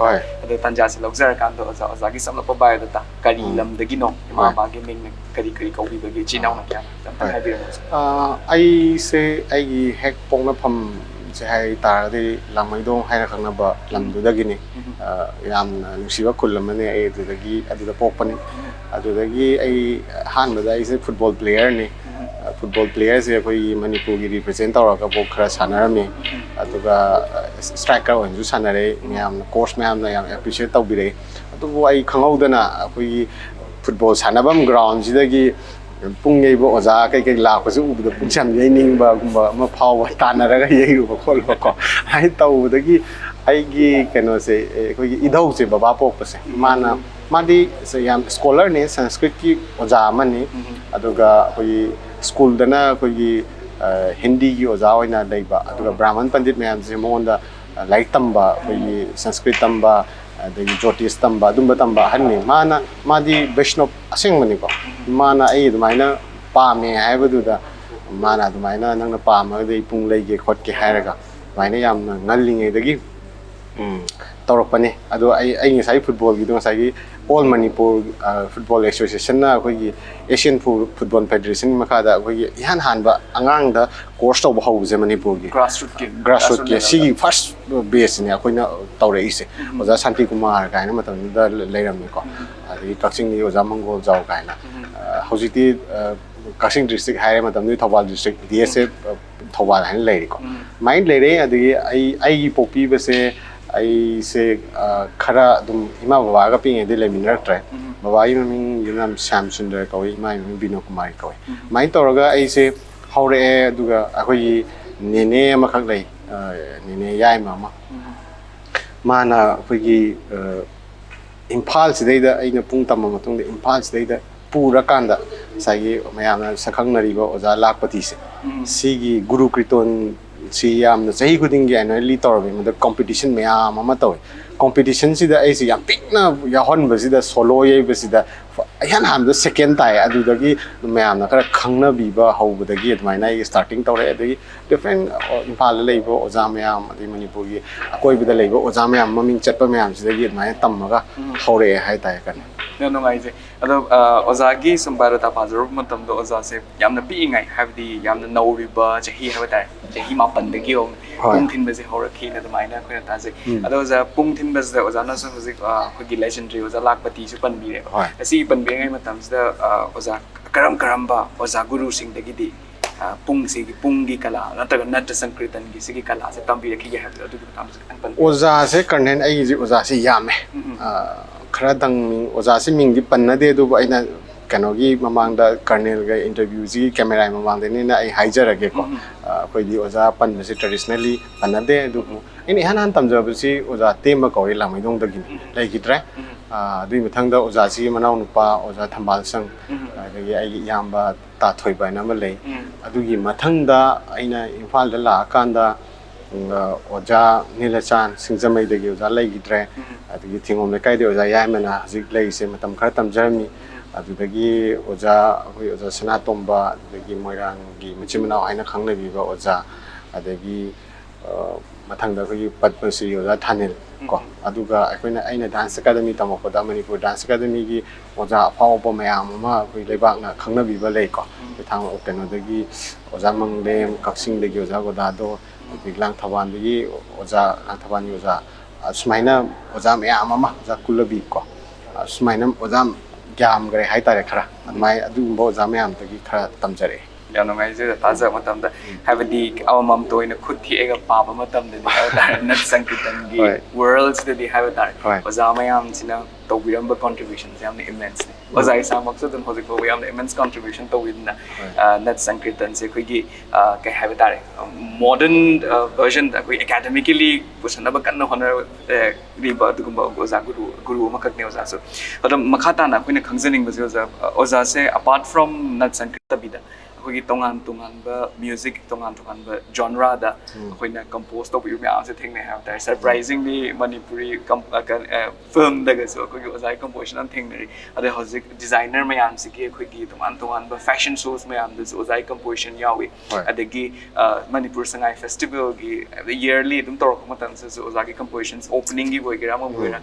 ado tanja se lokjar kan do oza gi samla pa bai da kari lam da gi no ma ma gi ming kari ko bi ba gi chi naw na kya tam hai bi ai se ai gi hek pong na pham se hai ta de lamai dong hai na khangna ba lam du da gi ni yam nusiba kulam ne ai du da gi adu da pok pani adu da gi ai han ba da ai se football player ni football players ye koi Manipur gi represent tawra ka bok khara sanarame aduga striker on ju sanare yam coach ma'am na yam appreciate tawbire adu ai khangaudana koi football sanabam ground jida gi ꯄꯨꯡ ꯌꯩꯕ ꯑꯣꯖꯥ ꯀꯩꯀꯩ ꯂꯥꯛꯄꯁꯨ ꯎꯕꯗ ꯄꯨꯡꯁꯝ ꯌꯩꯅꯤꯡꯕꯒꯨꯝꯕ ꯑꯃ ꯐꯥꯎꯕ ꯇꯥꯟꯅꯔꯒ ꯌꯩꯔꯨꯕ ꯈꯣꯠꯂꯨꯕꯀꯣ ꯍꯥꯏ ꯇꯧꯕꯗꯒꯤ ꯑꯩꯒꯤ ꯀꯩꯅꯣꯁꯦ ꯑꯩꯈꯣꯏꯒꯤ ꯏꯙꯧꯁꯦ ꯕꯕꯥ ꯄꯣꯛꯄꯁꯦ ꯃꯥꯗꯤ ꯌꯥꯝ ꯁ꯭ꯀꯣꯂꯔꯅꯤ ꯁꯪꯁꯀ꯭ꯔꯤꯠꯀꯤ ꯑꯣꯖꯥ ꯑꯃꯅꯤ ꯑꯗꯨꯒ ꯑꯩꯈꯣꯏꯒꯤ ꯁ꯭ꯀꯨꯜꯗꯅ ꯑꯩꯈꯣꯏꯒꯤ ꯍꯤꯟꯗꯤꯒꯤ ꯑꯣꯖꯥ ꯑꯣꯏꯅ ꯂꯩꯕ ꯑꯗꯨꯒ ꯕ꯭ꯔꯥꯍꯃꯟ ꯄꯟꯗꯤꯠ ꯃꯌꯥꯝꯁꯦ ꯃꯉꯣꯟꯗ ꯂꯥꯏꯔꯤꯛ ꯇꯝꯕ ꯑꯩꯈꯣꯏꯒꯤ ꯁꯪꯁꯀ꯭ꯔꯤꯠ ꯇꯝꯕ ꯑꯗꯒꯤ ꯖꯣꯇꯤꯁ ꯇꯝꯕ ꯑꯗꯨꯝꯕ ꯇꯝꯕ ꯑꯍꯟꯅꯤ ꯃꯥꯗꯤ ꯕꯩꯁꯅꯣꯞ ꯑꯁꯦꯡꯕꯅꯤꯀꯣ ꯃꯥꯅ ꯑꯩ ꯑꯗꯨꯃꯥꯏꯅ ꯄꯥꯝꯃꯦ ꯍꯥꯏꯕꯗꯨꯗ ꯃꯥꯅ ꯑꯗꯨꯃꯥꯏꯅ ꯅꯪꯅ ꯄꯥꯝꯃꯒꯗꯤ ꯑꯩ ꯄꯨꯡ ꯂꯩꯒꯦ ꯈꯣꯠꯀꯦ ꯍꯥꯏꯔꯒ ꯑꯗꯨꯃꯥꯏꯅ ꯌꯥꯝꯅ ꯉꯜꯂꯤꯉꯩꯗꯒꯤ ꯇꯧꯔꯛꯄꯅꯤ ꯑꯗꯣ ꯑꯩ ꯉꯁꯥꯏ ꯐꯨꯠꯕꯣꯜꯒꯤꯗꯣ ꯉꯁꯥꯏꯒꯤ ꯑꯣꯜ ꯃꯅꯤꯄꯨꯔ ꯐꯨꯠꯕꯣꯜ ꯑꯦꯁꯣꯁꯤꯌꯦꯁꯟꯅ ꯑꯩꯈꯣꯏꯒꯤ ꯑꯦꯁꯤꯌꯥꯟ ꯐꯨꯠꯕꯣꯜ ꯐꯦꯗꯔꯦꯁꯟꯒꯤ ꯃꯈꯥꯗ ꯑꯩꯈꯣꯏꯒꯤ ꯏꯍꯥꯟ ꯍꯥꯟꯕ ꯑꯉꯥꯡꯗ ꯀꯣꯔꯁ ꯇꯧꯕ ꯍꯧꯕꯁꯦ ꯃꯅꯤꯄꯨꯔꯒꯤ ꯒ꯭ꯔꯥꯁꯔꯨꯠꯀꯤ ꯁꯤꯒꯤ ꯐꯥꯔꯁ ꯕꯦꯁꯅꯦ ꯑꯩꯈꯣꯏꯅ ꯇꯧꯔꯛꯏꯁꯦ ꯑꯣꯖꯥ ꯁꯥꯟꯇꯤ ꯀꯨꯃꯥꯔ ꯀꯥꯏꯅ ꯃꯇꯝꯗꯨꯗ ꯂꯩꯔꯝꯃꯤꯀꯣ ꯑꯗꯒꯤ ꯀꯛꯆꯤꯡꯒꯤ ꯑꯣꯖꯥ ꯃꯪꯒꯣꯜ ꯖꯥꯎ ꯀꯥꯏꯅ ꯍꯧꯖꯤꯛꯇꯤ ꯀꯛꯆꯤꯡ ꯗꯤꯁꯇ꯭ꯔꯤꯛ ꯍꯥꯏꯔꯦ ꯃꯇꯝꯗꯨꯗꯤ ꯊꯧꯕꯥꯜ ꯗꯤꯁꯇ꯭ꯔꯤꯛ DSF ꯊꯧꯕꯥꯜ ꯍꯥꯏꯅ ꯂꯩꯔꯤꯀꯣ ꯑꯗꯨꯃꯥꯏꯅ ꯂꯩꯔꯦ ꯑꯗꯒꯤ ꯑꯩꯒꯤ ꯄꯣꯛꯄꯤꯕꯁꯦ ꯑꯩꯁꯦ ꯈꯔ ꯑꯗꯨꯝ ꯏꯃꯥ ꯕꯕꯥꯒ ꯄꯤꯛꯏꯉꯩꯗꯤ ꯂꯩꯃꯤꯟꯅꯔꯛꯇ꯭ꯔꯦ ꯕꯕꯥꯒꯤ ꯃꯃꯤꯡ ꯁ꯭ꯌꯥꯝ ꯁꯨꯟꯗꯔ ꯀꯧꯏ ꯏꯃꯥꯒꯤ ꯃꯃꯤꯡ ꯕꯤꯅꯣ ꯀꯨꯃꯥꯔꯤ ꯀꯧꯏ ꯑꯗꯨꯃꯥꯏꯅ ꯇꯧꯔꯒ ꯑꯩꯁꯦ ꯍꯧꯔꯛꯑꯦ ꯑꯗꯨꯒ ꯑꯩꯈꯣꯏꯒꯤ ꯅꯦꯅꯦ ꯑꯃꯈꯛ ꯂꯩ ꯅꯦꯅꯦ ꯌꯥꯏꯃ ꯑꯃ ꯃꯥꯅ ꯑꯩꯈꯣꯏꯒꯤ ꯏꯝꯐꯥꯜꯁꯤꯗꯩꯗ ꯑꯩꯅ ꯄꯨꯡ ꯇꯝꯃ ꯃꯇꯨꯡꯗ ꯏꯝꯐꯥꯜꯁꯤꯗꯩꯗ ꯄꯨꯔꯀꯥꯟꯗ ꯉꯁꯥꯏꯒꯤ ꯃꯌꯥꯝꯅ ꯁꯛꯈꯪꯅꯔꯤꯕ ꯑꯣꯖꯥ ꯂꯥꯛꯄꯇꯤꯁꯦ ꯁꯤꯒꯤ ꯒꯨꯔꯨ ꯀ꯭ꯔꯤꯇꯣꯟ ꯁꯤ ꯌꯥꯝꯅ ꯆꯍꯤ ꯈꯨꯗꯤꯡꯒꯤ ꯑꯦꯅꯨꯋꯦꯜꯂꯤ ꯇꯧꯔꯝꯃꯤ ꯃꯗ ꯀꯣꯝꯄꯤꯇꯤꯁꯟ ꯃꯌꯥꯝ ꯑꯃ ꯇꯧꯋꯤ ꯀꯣꯝꯄꯤꯇꯤꯁꯟꯁꯤꯗ ꯑꯩꯁꯦ ꯌꯥꯝ ꯄꯤꯛꯅ ꯌꯥꯎꯍꯟꯕꯁꯤꯗ ꯁꯣꯂꯣ ꯌꯩꯕꯁꯤꯗ ꯏꯍꯥꯟ ꯍꯥꯟꯕꯗ ꯁꯦꯀꯦꯟ ꯇꯥꯏ ꯑꯗꯨꯗꯒꯤ ꯃꯌꯥꯝꯅ ꯈꯔ ꯈꯪꯅꯕꯤꯕ ꯍꯧꯕꯗꯒꯤ ꯑꯗꯨꯃꯥꯏꯅ ꯑꯩ ꯁ꯭ꯇꯥꯔꯇꯤꯡ ꯇꯧꯔꯛꯑꯦ ꯑꯗꯒꯤ ꯗꯤꯐ꯭ꯔꯦꯟ ꯏꯝꯐꯥꯜꯗ ꯂꯩꯕ ꯑꯣꯖꯥ ꯃꯌꯥꯝ ꯑꯗꯩ ꯃꯅꯤꯄꯨꯔꯒꯤ ꯑꯀꯣꯏꯕꯗ ꯂꯩꯕ ꯑꯣꯖꯥ ꯃꯌꯥꯝ ꯃꯃꯤꯡ ꯆꯠꯄ ꯃꯌꯥꯝꯁꯤꯗꯒꯤ ꯑꯗꯨꯃꯥꯏꯅ ꯇꯝꯃꯒ ꯍꯧꯔꯛꯑꯦ ꯍꯥꯏꯇꯥꯔꯦ ꯀꯩꯅꯣ ꯌꯥꯝ ꯅꯨꯡꯉꯥꯏꯖꯩ ꯑꯗꯣ ꯑꯣꯖꯥꯒꯤ ꯁꯨꯝ ꯕꯥꯏꯑꯣꯗꯥꯇꯥ ꯄꯥꯖꯔꯨꯕ ꯃꯇꯝꯗ ꯑꯣꯖꯥꯁꯦ ꯌꯥꯝꯅ ꯄꯤꯛꯏꯉꯩ ꯍꯥꯏꯕꯗꯤ ꯌꯥꯝꯅ ꯅꯧꯔꯤꯕ ꯆꯍꯤ ꯍꯥꯏꯕ ꯇꯥꯔꯦ ꯆꯍꯤ 9ꯗꯒꯤ ꯄꯨꯡ ꯊꯤꯟꯕꯁꯦ ꯍꯧꯔꯛꯈꯤꯅ ꯑꯗꯨꯃꯥꯏꯅ ꯑꯩꯈꯣꯏꯅ ꯇꯥꯖꯩ ꯑꯗꯣ ꯑꯣꯖꯥ ꯄꯨꯡ ꯊꯤꯟꯕꯁꯤꯗ ꯑꯣꯖꯥꯅꯁꯨ ꯍꯧꯖꯤꯛ ꯑꯩꯈꯣꯏꯒꯤ ꯂꯦꯖꯦꯟꯗꯔꯤ ꯑꯣꯖꯥ ꯂꯥꯛꯄꯇꯤꯁꯨ ꯄꯟꯕꯤꯔꯦꯕ ꯑꯁꯤ ꯄꯟꯕꯤꯔꯤꯉꯩ ꯃꯇꯝꯁꯤꯗ ꯑꯣꯖꯥ ꯀꯔꯝꯕ ꯑꯣꯖꯥ ꯒꯨꯔꯨꯁꯤꯡꯗꯒꯤꯗꯤ ꯄꯨꯡꯒꯤ ꯀꯂꯥ ꯅꯠꯇ꯭ꯔꯒ ꯅꯠꯇ ꯁꯪꯀ꯭ꯔꯤꯇꯟꯒꯤ ꯁꯤꯒꯤ ꯀꯂꯥꯁꯦ ꯇꯝꯕꯤꯔꯛꯈꯤꯒꯦ ꯍꯥꯏꯕꯗꯣ ꯑꯗꯨꯒꯤ ꯃꯇꯥꯡꯗꯁꯨ ꯈꯤꯇꯪ ꯄꯟꯕꯤꯌꯨ ꯑꯣꯖꯥꯁꯦ ꯀꯔꯅꯦꯜ ꯑꯩꯒꯤꯁꯦ ꯑꯣꯖꯥꯁꯦ ꯌꯥꯝꯃꯦ ꯈꯔꯗꯪ ꯑꯣꯖꯥꯁꯦ ꯃꯤꯡꯗꯤ ꯄꯟꯅꯗꯦ ꯑꯗꯨꯕꯨ ꯑꯩꯅ ꯀꯩꯅꯣꯒꯤ ꯃꯃꯥꯡꯗ ꯀꯔꯅꯦꯜꯒ ꯏꯟꯇꯔꯚ꯭ꯌꯨꯁꯤꯒꯤ ꯀꯦꯃꯦꯔꯥꯒꯤ ꯃꯃꯥꯡꯗꯅꯤꯅ ꯑꯩ ꯍꯥꯏꯖꯔꯒꯦꯀꯣ ꯑꯩꯈꯣꯏꯗꯤ ꯑꯣꯖꯥ ꯄꯟꯕꯁꯦ ꯇ꯭ꯔꯦꯗꯤꯁꯅꯦꯜꯂꯤ ꯄꯟꯅꯗꯦ ꯑꯗꯨꯕꯨ ꯑꯩꯅ ꯏꯍꯥꯟ ꯇꯝꯖꯕꯁꯤ ꯑꯣꯖꯥ ꯇꯦꯝꯕ ꯀꯧꯏ ꯂꯥꯡꯃꯩꯗꯣꯡꯗꯒꯤꯅꯤ ꯂꯩꯈꯤꯗ꯭ꯔꯦ ꯑꯗꯨꯒꯤ ꯃꯊꯪꯗ ꯑꯣꯖꯥꯁꯤꯒꯤ ꯃꯅꯥꯎꯅꯨꯄꯥ ꯑꯣꯖꯥ ꯊꯝꯕꯥꯜꯁꯪ ꯑꯗꯒꯤ ꯑꯩꯒꯤ ꯏꯌꯥꯝꯕ ꯇꯥꯊꯣꯏꯕ ꯍꯥꯏꯅ ꯑꯃ ꯂꯩ ꯑꯗꯨꯒꯤ ꯃꯊꯪꯗ ꯑꯩꯅ ꯏꯝꯐꯥꯜꯗ ꯂꯥꯛꯑꯀꯥꯟꯗ ꯑꯣꯖꯥ ꯅꯤꯂꯆꯥꯟ ꯁꯤꯡꯖꯃꯩꯗꯒꯤ ꯑꯣꯖꯥ ꯂꯩꯈꯤꯗ꯭ꯔꯦ ꯑꯗꯒꯤ ꯊꯤꯡꯉꯣꯝ ꯂꯩꯀꯥꯏꯗ ꯑꯣꯖꯥ ꯌꯥꯏꯃꯅ ꯍꯧꯖꯤꯛ ꯂꯩꯔꯤꯁꯦ ꯃꯇꯝ ꯈꯔ ꯇꯝꯖꯔꯝꯃꯤ ꯑꯗꯨꯗꯒꯤ ꯑꯩꯈꯣꯏ ꯑꯣꯖꯥ ꯁꯅꯥꯇꯣꯝꯕ ꯑꯗꯒꯤ ꯃꯣꯏꯔꯥꯡꯒꯤ ꯃꯆꯤꯟ ꯃꯅꯥꯎ ꯍꯥꯏꯅ ꯈꯪꯅꯕꯤꯕ ꯑꯣꯖꯥ ꯑꯗꯒꯤ ꯃꯊꯪꯗ ꯑꯩꯈꯣꯏꯒꯤ ꯄꯠꯃꯁ꯭ꯔꯤ ꯑꯣꯖꯥ ꯊꯥꯅꯤꯜ ꯀꯣ ꯑꯗꯨꯒ ꯑꯩꯅ ꯗꯥꯟꯁ ꯑꯦꯀꯥꯗꯃꯤ ꯇꯝꯃꯛꯄꯗ ꯃꯅꯤꯄꯨꯔ ꯗꯥꯟꯁ ꯑꯦꯀꯥꯗꯃꯤꯒꯤ ꯑꯣꯖꯥ ꯑꯐꯥꯎꯕ ꯃꯌꯥꯝ ꯑꯃ ꯑꯩꯈꯣꯏ ꯂꯩꯕꯥꯛꯅ ꯈꯪꯅꯕꯤꯕ ꯂꯩꯀꯣ ꯀꯩꯅꯣꯗꯒꯤ ꯑꯣꯖꯥ ꯃꯪꯂꯦꯝ ꯀꯛꯆꯤꯡꯗꯒꯤ ꯑꯣꯖꯥ ꯒꯣꯗꯥꯗꯣ ꯑꯗꯒꯤ ꯂꯥꯡꯊꯕꯥꯜꯗꯒꯤ ꯑꯣꯖꯥ ꯂꯥꯡꯊꯕꯥꯜꯒꯤ ꯑꯣꯖꯥ ꯁꯨꯃꯥꯏꯅ ꯑꯣꯖꯥ ꯃꯌꯥꯝ ꯑꯃ ꯑꯣꯖꯥ ꯀꯨꯂꯕꯤ ꯀꯣ ꯁꯨꯃꯥꯏꯅ ꯑꯣꯖꯥ ꯌꯥꯝꯈ꯭ꯔꯦ ꯍꯥꯏꯇꯥꯔꯦ ꯈꯔ ꯑꯗꯨꯃꯥꯏꯅ ꯑꯗꯨꯒꯨꯝꯕ ꯑꯣꯖꯥ ꯃꯌꯥꯝꯗꯒꯤ ꯈꯔ ꯇꯝꯖꯔꯛꯑꯦ ꯌꯥꯝ ꯅꯨꯡꯉꯥꯏꯖꯩ ꯇꯥꯖꯕ ꯃꯇꯝꯗ ꯍꯥꯏꯕꯗꯤ ꯑꯃꯃꯝꯇ ꯑꯣꯏꯅ ꯈꯨꯠ ꯊꯦꯛꯑꯒ ꯄꯥꯕ ꯃꯇꯝꯗꯗꯤ ꯍꯥꯏꯕ ꯇꯥꯔꯦ ꯅꯠ ꯁꯪꯀꯤꯔꯇꯟꯒꯤ ꯋꯥꯔꯜꯁꯤꯗꯗꯤ ꯍꯥꯏꯕ ꯇꯥꯔꯦ ꯑꯣꯖꯥ ꯃꯌꯥꯝꯁꯤꯅ ꯇꯧꯕꯤꯔꯝꯕ ꯀꯣꯟꯇ꯭ꯔꯤꯕ꯭ꯌꯨꯁꯟꯁꯦ ꯌꯥꯝꯅ ꯏꯃꯦꯟꯁꯅꯤ ꯑꯣꯖꯥ ꯏꯁꯥꯃꯛꯁꯨ ꯑꯗꯨꯝ ꯍꯧꯖꯤꯛ ꯐꯥꯎꯕ ꯌꯥꯝꯅ ꯏꯃꯦꯟꯁ ꯀꯣꯟꯇ꯭ꯔꯤꯕ꯭ꯌꯨꯁꯟ ꯇꯧꯕꯤꯗꯨꯅ ꯅꯠ ꯁꯪꯀꯤꯔꯇꯟꯁꯦ ꯑꯩꯈꯣꯏꯒꯤ ꯀꯩ ꯍꯥꯏꯕ ꯇꯥꯔꯦ ꯃꯣꯗꯔꯟ ꯚꯔꯖꯟꯗ ꯑꯩꯈꯣꯏ ꯑꯦꯀꯥꯗꯃꯤꯀꯦꯂꯤ ꯄꯨꯁꯟꯅꯕ ꯀꯟꯅ ꯍꯣꯠꯅꯔꯤꯕ ꯑꯗꯨꯒꯨꯝꯕ ꯑꯣꯖꯥ ꯒꯨꯔꯨ ꯑꯃꯈꯛꯅꯤ ꯑꯣꯖꯥꯁꯨ ꯑꯗꯣ ꯃꯈꯥ ꯇꯥꯅ ꯑꯩꯈꯣꯏꯅ ꯈꯪꯖꯅꯤꯡꯕꯁꯦ ꯑꯣꯖꯥꯁꯦ ꯑꯄꯥꯔꯠ ꯐ꯭ꯔꯣꯝ ꯅꯠ ꯁꯪꯀꯤꯔꯇꯕꯤꯗ ꯑꯩꯈꯣꯏꯒꯤ ꯇꯣꯉꯥꯟꯕ ꯃ꯭ꯌꯨꯖꯤꯛ ꯇꯣꯉꯥꯟꯕ ꯖꯣꯟꯔꯥꯗ ꯑꯩꯈꯣꯏꯅ ꯀꯝꯄꯣꯖ ꯇꯧꯕꯤꯕ ꯃꯌꯥꯝꯁꯦ ꯊꯦꯡꯅꯩ ꯍꯥꯏꯕ ꯇꯥꯔꯦ ꯁꯔꯄ꯭ꯔꯥꯏꯖꯤꯡꯂꯤ ꯃꯅꯤꯄꯨꯔꯤ ꯐꯤꯜꯝꯗꯒꯁꯨ ꯑꯩꯈꯣꯏꯒꯤ ꯑꯣꯖꯥꯒꯤ ꯀꯝꯄꯣꯖꯤꯁꯟ ꯑꯃ ꯊꯦꯡꯅꯔꯤ ꯑꯗꯩ ꯍꯧꯖꯤꯛ ꯗꯤꯖꯥꯏꯅꯔ ꯃꯌꯥꯝꯁꯤꯒꯤ ꯑꯩꯈꯣꯏꯒꯤ ꯇꯣꯉꯥꯟꯕ ꯐꯦꯁꯟ ꯁꯣꯁ ꯃꯌꯥꯝꯗꯁꯨ ꯑꯣꯖꯥꯒꯤ ꯀꯝꯄꯣꯖꯤꯁꯟ ꯌꯥꯎꯏ ꯑꯗꯒꯤ ꯃꯅꯤꯄꯨꯔ ꯁꯉꯥꯏ ꯐꯦꯁꯇꯤꯚꯦꯜꯒꯤ ꯏꯌꯔꯂꯤ ꯑꯗꯨꯝ ꯇꯧꯔꯛꯄ ꯃꯇꯝꯗꯁꯨ ꯑꯣꯖꯥꯒꯤ ꯀꯝꯄꯣꯖꯤꯁꯟ ꯑꯣꯄꯅꯤꯡꯒꯤ ꯑꯣꯏꯒꯦꯔꯥ ꯑꯃ ꯑꯣꯏꯒꯦꯔꯥ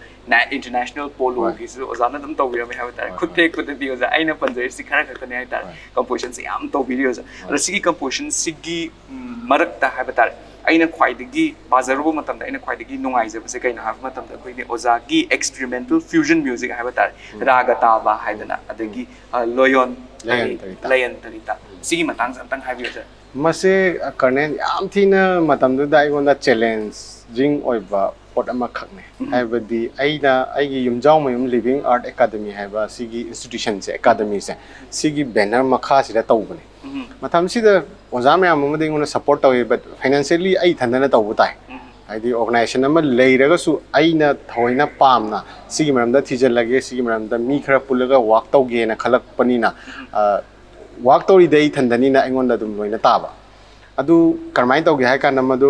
ꯏꯟꯇꯔꯅꯦꯁꯅꯦꯜ ꯄꯣꯂꯣꯒꯤꯁꯨ ꯑꯣꯖꯥꯅ ꯑꯗꯨꯝ ꯇꯧꯕꯤꯔꯝꯃꯦ ꯍꯥꯏꯕ ꯇꯥꯔꯦ ꯈꯨꯠ ꯊꯦꯛꯄꯗꯗꯤ ꯑꯣꯖꯥ ꯑꯩꯅ ꯄꯟꯖꯔꯤꯁꯤ ꯈꯔ ꯈꯛꯇꯅꯤ ꯍꯥꯏ ꯇꯥꯔꯦ ꯀꯝꯄꯣꯖꯤꯁꯟꯁꯦ ꯌꯥꯝ ꯇꯧꯕꯤꯔꯤ ꯑꯣꯖꯥ ꯑꯗꯣ ꯁꯤꯒꯤ ꯀꯝꯄꯣꯖꯤꯁꯟꯁꯤꯒꯤ ꯃꯔꯛꯇ ꯍꯥꯏꯕ ꯇꯥꯔꯦ ꯑꯩꯅ ꯈ꯭ꯋꯥꯏꯗꯒꯤ ꯄꯥꯖꯔꯨꯕ ꯃꯇꯝꯗ ꯑꯩꯅ ꯈ꯭ꯋꯥꯏꯗꯒꯤ ꯅꯨꯡꯉꯥꯏꯖꯕꯁꯦ ꯀꯩꯅꯣ ꯍꯥꯏꯕ ꯃꯇꯝꯗ ꯑꯩꯈꯣꯏꯒꯤ ꯑꯣꯖꯥꯒꯤ ꯑꯦꯛꯁꯄꯤꯔꯤꯃꯦꯟꯇꯦꯜ ꯐ꯭ꯌꯨꯖꯟ ꯃ꯭ꯌꯨꯖꯤꯛ ꯍꯥꯏꯕ ꯇꯥꯔꯦ ꯔꯥꯒ ꯇꯥꯕ ꯍꯥꯏꯗꯅ ꯑꯗꯒꯤ ꯂꯣꯌꯣꯟ ꯂꯌꯟ ꯇꯔꯤꯇꯥ ꯁꯤꯒꯤ ꯃꯇꯥꯡꯁꯦ ꯑꯝꯇꯪ ꯍꯥꯏꯕꯤꯌꯨ ꯁꯥꯔ ꯃꯁꯤ ꯀꯔꯅꯦꯜ ꯌꯥꯝ ꯊꯤꯅ ꯃꯇꯝꯗꯨꯗ ꯑꯩꯉꯣꯟꯗ ꯆꯦꯂꯦꯟꯖꯤꯡ ꯑꯣꯏꯕ support amakakne haibadi aigi yumjaw mayum living art academy haiba sigi institution se academy se sigi banner makha sida tawbane matham sida oja mayam amade ngona support tawe but financially ai thandana tawbu tai haidi organization ama leiraga su aina thoina pamna sigi maramda thijalage sigi maramda mi khara pulaga work tawge na khalak panina work tawri dei thandani na engonda dum loina taba adu karmai tawge hai kana madu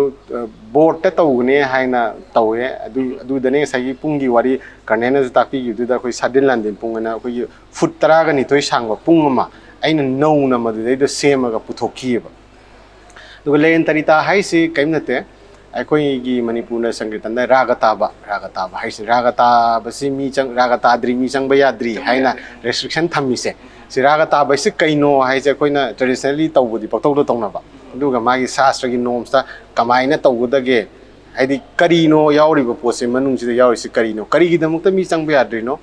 board ta tawne haina tawe adu dane sagi pungi wari karnena ju takpi yu da khoi sadin landin pungana khoi foot tara ga ni toi sangwa pungama aina no na madu dei do sema ga puthoki ba du len tarita hai si kaimnate akhoi gi manipur na sangritan da ragata ba hai si ragata ba si mi chang ragata dri mi chang ba ya dri haina restriction thammi se si ragata ba si kaino hai se khoina traditionally tawbudi paktaw do tawna ba duga magi sastra gi norms ta kamaina tawudage haidi karino yauriba pose manung sida yauri si karino kari gi damukta mi changba yadrino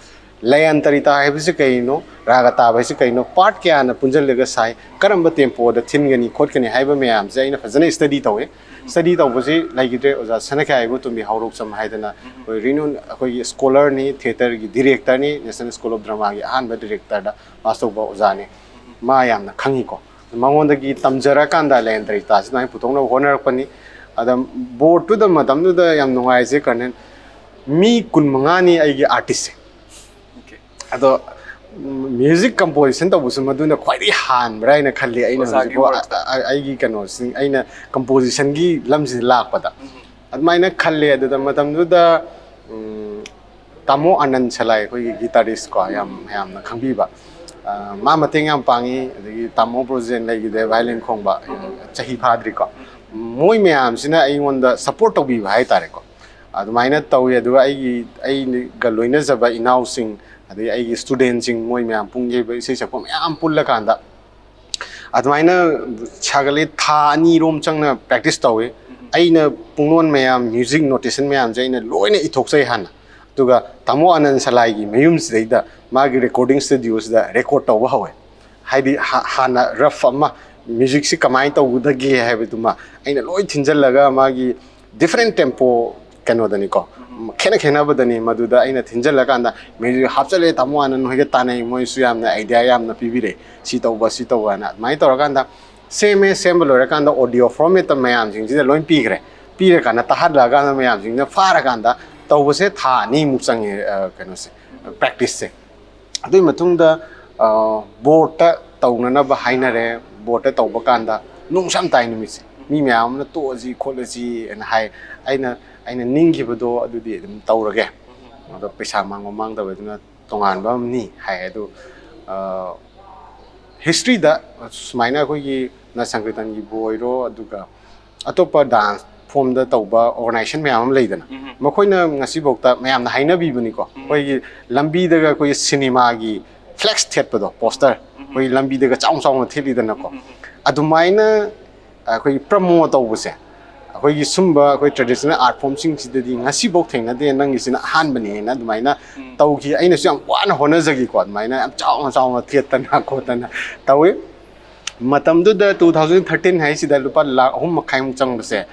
layan tarita haibisi kaino ragata haibisi kaino part kya na punjalega sai karamba tempo da thingani khotkani haiba mayam se aina fazana study tawe study tawbasi laigidre oja sanaka aibu tumbi haurok sam haidana koi renowned koi scholar ni theater gi director ni national school of drama gi anba director da mastoba oja ni ma yamna khangi ko mangonda tamjara kanda len tari ta sinai putong na honar pani adam board to the madam to the yam nungai se kanen mi kun mangani ai gi artist okay ado music composition to busu maduna khwai han brai na khalli aina ai gi kano sing aina composition gi lamsi lak pada admaina khalle adu da madam to the tamo anand chalai koi guitarist ko yam na khangbi ba ma mateng yam pangi adagi tamo project lai gide violin khongba chahi phadri ko moi myam sina ai ngonda support to bi hai tare ko adumaina tawi adu ai ga loina jaba inau sing adai ai student sing moi myam pungye ba sei sakpo myam pulla kanda adumaina chagale tha ani rom changna practice tawe aina pungnon myam music notation myam jaina loina ithok han tuga tamo anan salai gi mayum seida magi recording studios da record taw hawe haidi hana rough ama music si kamai taw udagi haibituma aina loi thinjal laga magi different tempo kano dani ko khena badani maduda aina thinjal laga anda music hapchale tamo anan hoige tanai moi su yamna idea yamna pibire si taw na mai taw kanda same lora kanda audio format mayam jing ji loi pire kana tahad laga na mayam jing na fara kanda tawbase tha ni muchang kano se practice se adui matungda board ta tawnana ba hainare board ta tawba kanda nungsam tai numi se mi myam na to ji kholaji and hai aina ninggi bodo adudi tawrage ado pesa mang da weduna tongan ba ni hai adu history da sumaina ko gi na sankritan gi boiro aduga atopa dance form da tawba organization myam leidana makoina ngasi bokta myam na haina bibuni ko koi lambi daga koi cinema gi flex theat pado poster koi lambi daga chaung theli dana ko adumaina koi promote tawbuse koi gi sumba koi traditional art form sing sidadi ngasi bok thengna de nang isina han bani na adumaina tawgi aina su yam wan hona jagi ko adumaina am chaung theat tana ko tana tawe matam du da 2013 hai sida lupa lakh 3 makhai mung chang base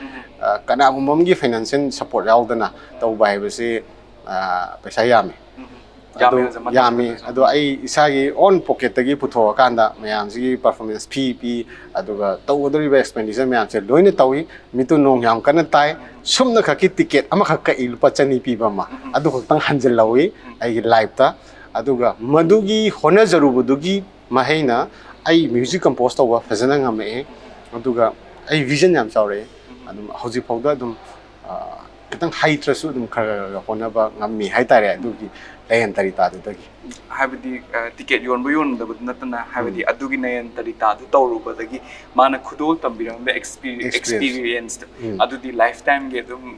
kana gumom gi financial support yaudana tawba haibase paisa yami ado ai isagi on pocket tagi putho kanda mayam gi performance fee aduga tawdori ba expenditure mayam che loina tawi mitu nong yam kana tai sumna khaki ticket ama khakka ilpa chani pi ba ma adu khotang hanjel lawi ai live ta aduga madugi hona jarubudugi mahaina ai music compose tawa fazana ngame aduga ai vision yam chawre adum hoji phawda adum kitang high trasu adum khara hona ba ngami hai tare adugi layan tarita dagi habidi ticket yon da natana habidi adugi nayan tarita du tawrubadagi mana khudol tambirang the experience adudi lifetime ge adum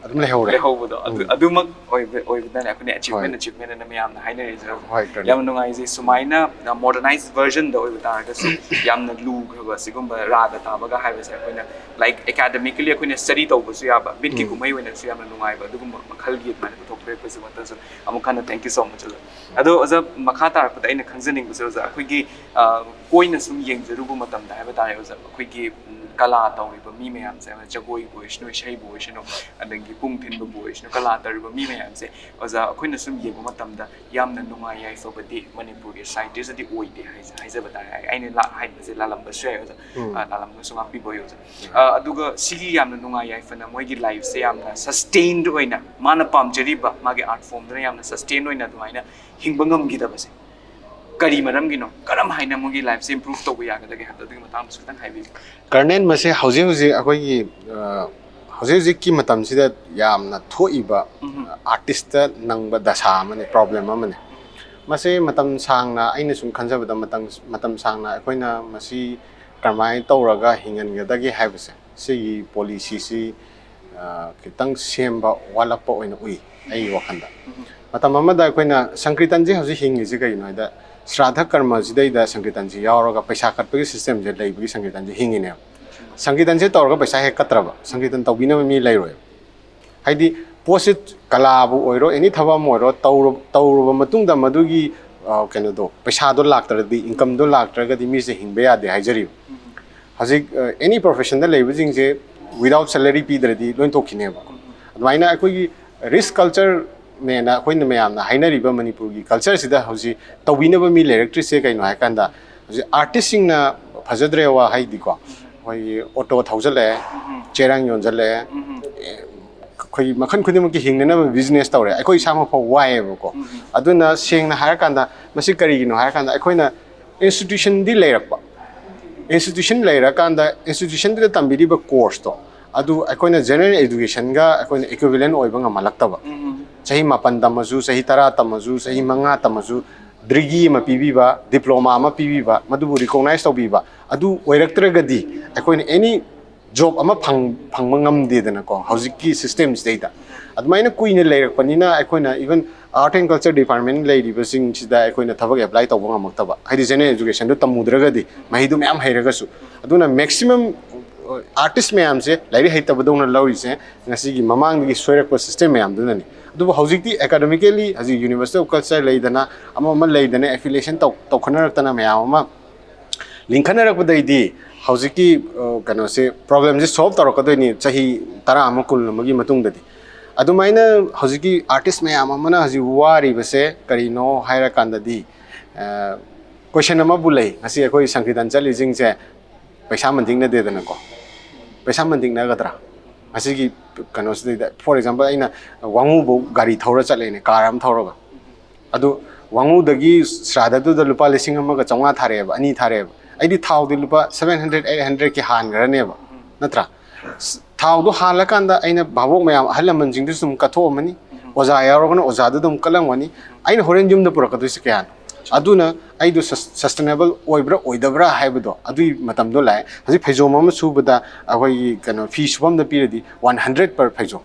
lehowdo adumak oibadan akuni achievement na miyam na haina reserve yam nungai ji sumaina modernized version da oibata ga su yam na lu ga sigumba raga tabaga haibase akuna like academically akuna study tawbusu yaba bitki kumai wena su yam nungai ba adugum makhal gi man thokre ko su matan su amukana thank you so much ado aza makha tarapda aina khangjaning busa aza akhoi gi koina sum yengjarubu matam da haiba tare aza akhoi gi kala tawriba mi mayam se jagoi boishno shei boishno adagi pung thinba boishno kala tariba mi mayam se oza akoina sum yeba matamda yamna nungai yai fobadi Manipur ge scientist adi oide haiza bata aine la haina se lalamba shwe oza lalamba sum api boyo aduga sigi yamna nungai yai fana moigi life se yamna sustained oina mana pamjariba mage art form dana yamna sustained oina duaina hingbangam gidabase kari maram gino karam haina mogi life se improve to ya ga ha tadi matam sutang haibi Karnen mase hauze hauze akoigi hauze hauze ki matam sida yamna thoiba artist nangba dasa amane problem amane mase matam sangna aina sum khanjabada matam sangna akoina masi karmai tawraga hingan ga dagi haibase si policy si kitang semba wala po oina ui ai wakhanda matam amada akoina sankritanji hauze hingi ji kai noida Shraddha karma jidai Sankritanji yauraga paisa katpagi system je laibagi Sankritanji hingine Sankritanji tauraga paisa he katraba Sankritan tawbina mi lairoi haidi posit kalabu oiro any thaba moiro tawruba matungda madugi keno do paisa do laktaradi income do laktaragadi mi se hingbe ade haijari hazik any profession da laibajing je without salary pidradi loin tokineba adwaina akoi risk culture Mena koina mayamna hainariba Manipur gi culture sida hausi tawinaba mi electric se kaino haikanda hausi artist sing na phajadre wa haidi ko hoi auto thaujale cherang yonjale khoi makhan khudim ki hingne na business tawre akoi sama pho wae ko aduna sengna haikanda masi kari gino haikanda akoina institution di leirakpa institution leirakanda institution di tambiriba course to adu akoina general education ga akoina equivalent oiba ngamallaktaba Sahi mapan tamazu, sahi tara tamazu, sahi manga tamazu, drigi ma pibiba, diploma ma pibiba, madubu recognize tau biba. Adu director gadi, ako in any job ama pang mangam de na ko. Hausiki systems data. At may na kuy ni layer panina, ako na even art and culture department lay di basing sida ako na tawag apply tau bang magtaba. Hay di general education do tamudra gadi, mahidu may am hayragasu. Adu na maximum artist may am se, lay hay tabadong na lawi se, ngasigi mamang di soirak po system may am do na ni. Do hausiki academically as University of Culture laidana ama laidana affiliation to khanaratana mayama linkana rakbadai di hausiki kano se problem je solve tarokadoini chahi tara amakul magi matungdadi adumaina hausiki artist mayama mana haji wari base karino haira kandadi question ama bulai asi akoi sankritan chali jingse paisa manding na dedana ko paisa manding na gadra Asigi kano for example aina wangu bo gari thora chale ne karam thora adu wangu dagi Shraddha du da lupa lising amaga chonga thare ba ani thare ba aidi thau di lupa 700 800 ki han garane ba natra thau du hala kanda aina babok mayam halaman jing du sum katho mani oza yaro kono oza du dum kalang wani aina horen jum da pura kadu sikyan aduna aidu sustainable oibra oidabra haibdo adui matam do lai haji phejom am subada ahoi kano fish bom da piradi 100 per phejom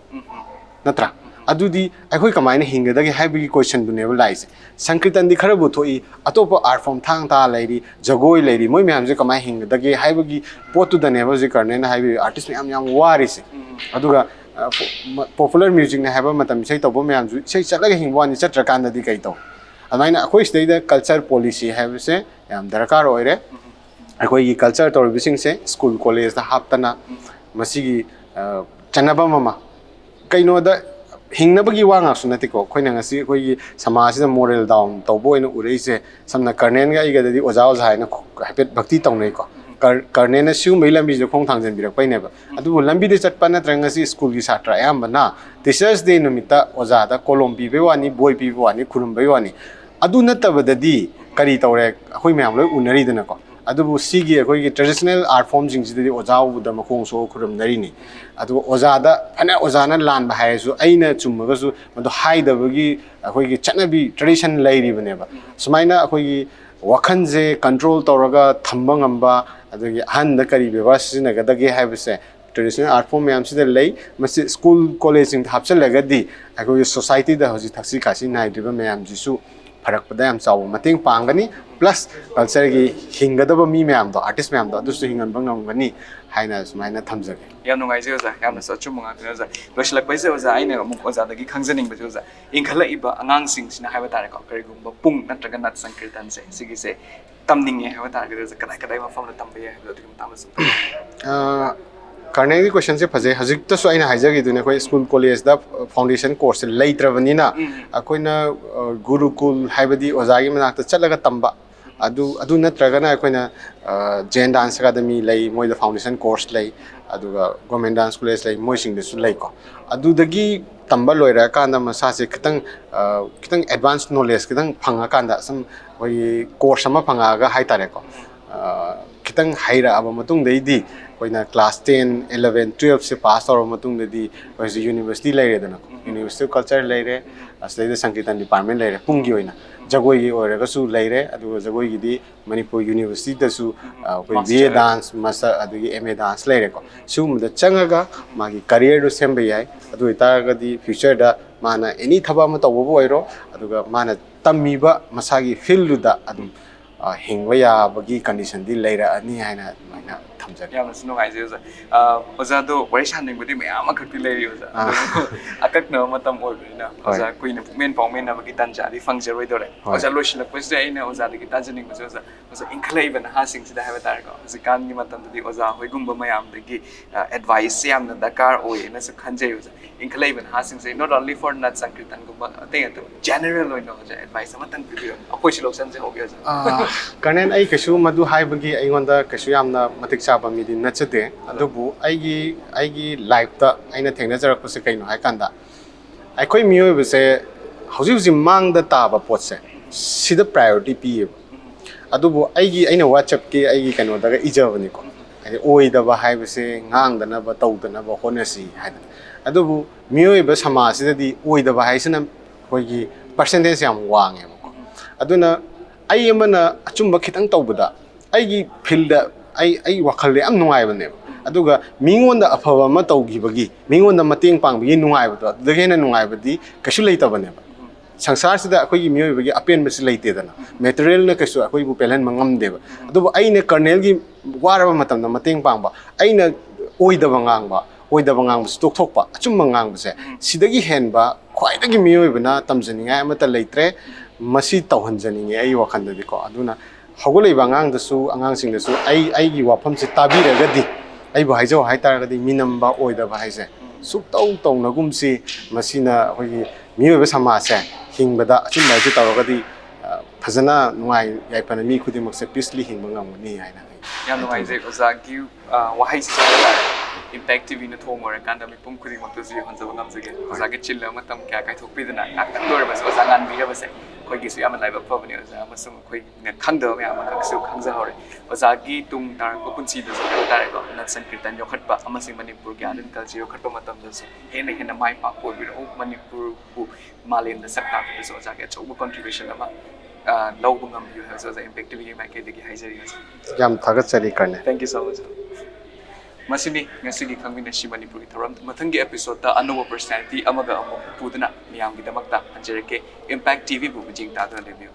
natra adudi ahoi kamaina hingadagi haibigi question du never lies sankritan di kharabu thoi atopa art form thang ta lairi jagoi lairi moi myam je kamai hingadagi haibigi potu da never je karne na haibi artist myam wari se aduga popular music na haiba matam sei tobo myam ju sei chalaga hingwani chatra kanda di kai to Amaina akoi state culture policy have se yam darakar oire akoi culture tor bising se school college da haptana masigi chanaba mama kaino da hingnabagi wanga sunati ko khoina ngasi akoi samaj da moral down tobo ina urei se samna karnen ga iga dadi oja oja haina hapet bhakti tawnai ko karnen siu mai lambi je khong thangjen birak paine ba adu lambi de chatpa na trangasi school gi satra yam bana teachers day numita oja da kolom bi bewani boy bi bewani khurum bewani adu natabadadi kari tawre akoi mayam loi unari dana ko adu sigi akoi traditional art form jing jidadi oja u da makong so khurum nari ni adu oja da ana oja na lan ba haisu aina chummaga su madu haidabagi akoi gi chanabi tradition lairi bane ba sumaina akoi gi wakhanje control tawraga thambang amba adagi han da kari bewasi na gadagi haibse traditional art form mayam sida lei masi school college sing hapsal lagadi akoi society da hoji thaksi kasi nai driba mayam jisu farak pada yam chaw mating pangani plus culture gi hingadaba mi mayam do artist mayam do adusu hingan bang ngamgani haina sumaina thamjage yam nungai je oza yam na sa chum nga kna oza loislak bai je oza aina muk oza dagi khangjaning ba oza ingkhala iba angang sing sina haiba tare ko kari gumba pung natraga nat sankirtan se sigi se tamninge haiba tare ga kadai kadai ma famla tambe ya do tum tamas karne gi question se phaje hajik ta so aina haijagi dune koi school college da foundation course leitrabani na akoina gurukul haibadi ozagi manak ta chalaga tamba adu natraga na akoina jain dance academy lei moi da foundation course lei aduga government dance college lei moi sing de su lei ko adu dagi tamba loira kanda masa se kitang advanced knowledge kitang phanga kanda sam koi course ama phanga ga hai tare ko kitang haira aba matung dei di koina class 10 11 12 se pass aur matung di koi university laire dana university of culture laire asle de sankirtan department laire pungi oina jagoi gi ore ga su laire adu jagoi gi di manipur university da su koi ba dance masa adu gi ma dance laire ko su mu da changa ga magi career do sembe yai adu ita ga di future da mana any thaba ma tawo bo oiro adu ga mana tamiba masagi field da adu hingwa ya bagi condition di laira ani haina maina thamjak yam sno ngai je oza oza do wari shaning budi me ama khakti lairi oza akak na matam ol na oza kuina men pawmen na bagi tanja di fangje roi dore oza loislak pes de aina oza di tajaning base oza oza inklai ban ha sing sida haba tar ko oza kan ni matam di oza hoigum ba mayam dagi advice yam na dakar oi na su khanje oza inklai ban ha sing say not only for nat sankirtan gumba te general oi no oza advice amatan pibiro akoi siloksan je hobi oza kanen ai kasu madu haibagi aingonda kasu yamna matik chaba midi nachade adubu aigi life ta aina thengna jarak pase kaino hai kanda ai koi miyo bese hauji hauji mang da taba potse sida priority pi adubu aina whatsapp ki aigi kaino daga ijabani ko ai oi da ba hai bese ngang da na ba tau da na ba honasi hai adubu miyo be sama sida di oi da ba hai sina koi gi percentage yam wange ko aduna ai amana achumba khitang tawbada aigi field ai wakhal am nungai bane aduga mingonda afaba ma tawgibagi mingonda mateng pangbagi nungai bado dagena nungai badi kasu leita bane sangsar sida akoi gi miyoy bagi apen basi leite dana material na kasu akoi bu pelan mangam deba aduba aina kernel gi waraba matam na mateng pangba aina oidaba ngang stok thokpa achum ngang base sidagi henba khwaidagi miyoy bana tamjaninga amata leitre masi tawhanjaninge ai wakhanda diko aduna hogolei bangang dasu angang sing dasu ai gi wafam se tabiragadi ai bu haijo haitaragadi minamba oida ba haise suk tau nagum si masina hogi miyoba samase hingbada achumba ji tawagadi phajana nuai yaipana mi khudimak se peacefully hingba ngamni haina yam nungai je oza gi wahai si chala impact tv na thong ora kanda mi pum khudi mak to ji hanjaba ngamjage oza gi chilla matam kya kai thok pidana aktan dor ba oza ngan bi ba se koi gi su yam lai ba phabani oza amasung koi ne khangda me am khak su khangja hore oza gi tung tar ko punchi da so tare ko na sankirtan yokhat ba amasing manipur gi adan culture yokhat ba matam da so hena mai pa ko bi ro manipur ku malen da sakta ko so oza gi chobu contribution ama low bungam you have so the impact tv mai ke digi haijari yam thagat chari karne thank you so much masini ngasigi khangminashi manipur gi thoram mathangi episode ta anova personality amaga amu pudana miyam gi damakta anjereke impact tv bu jing ta da review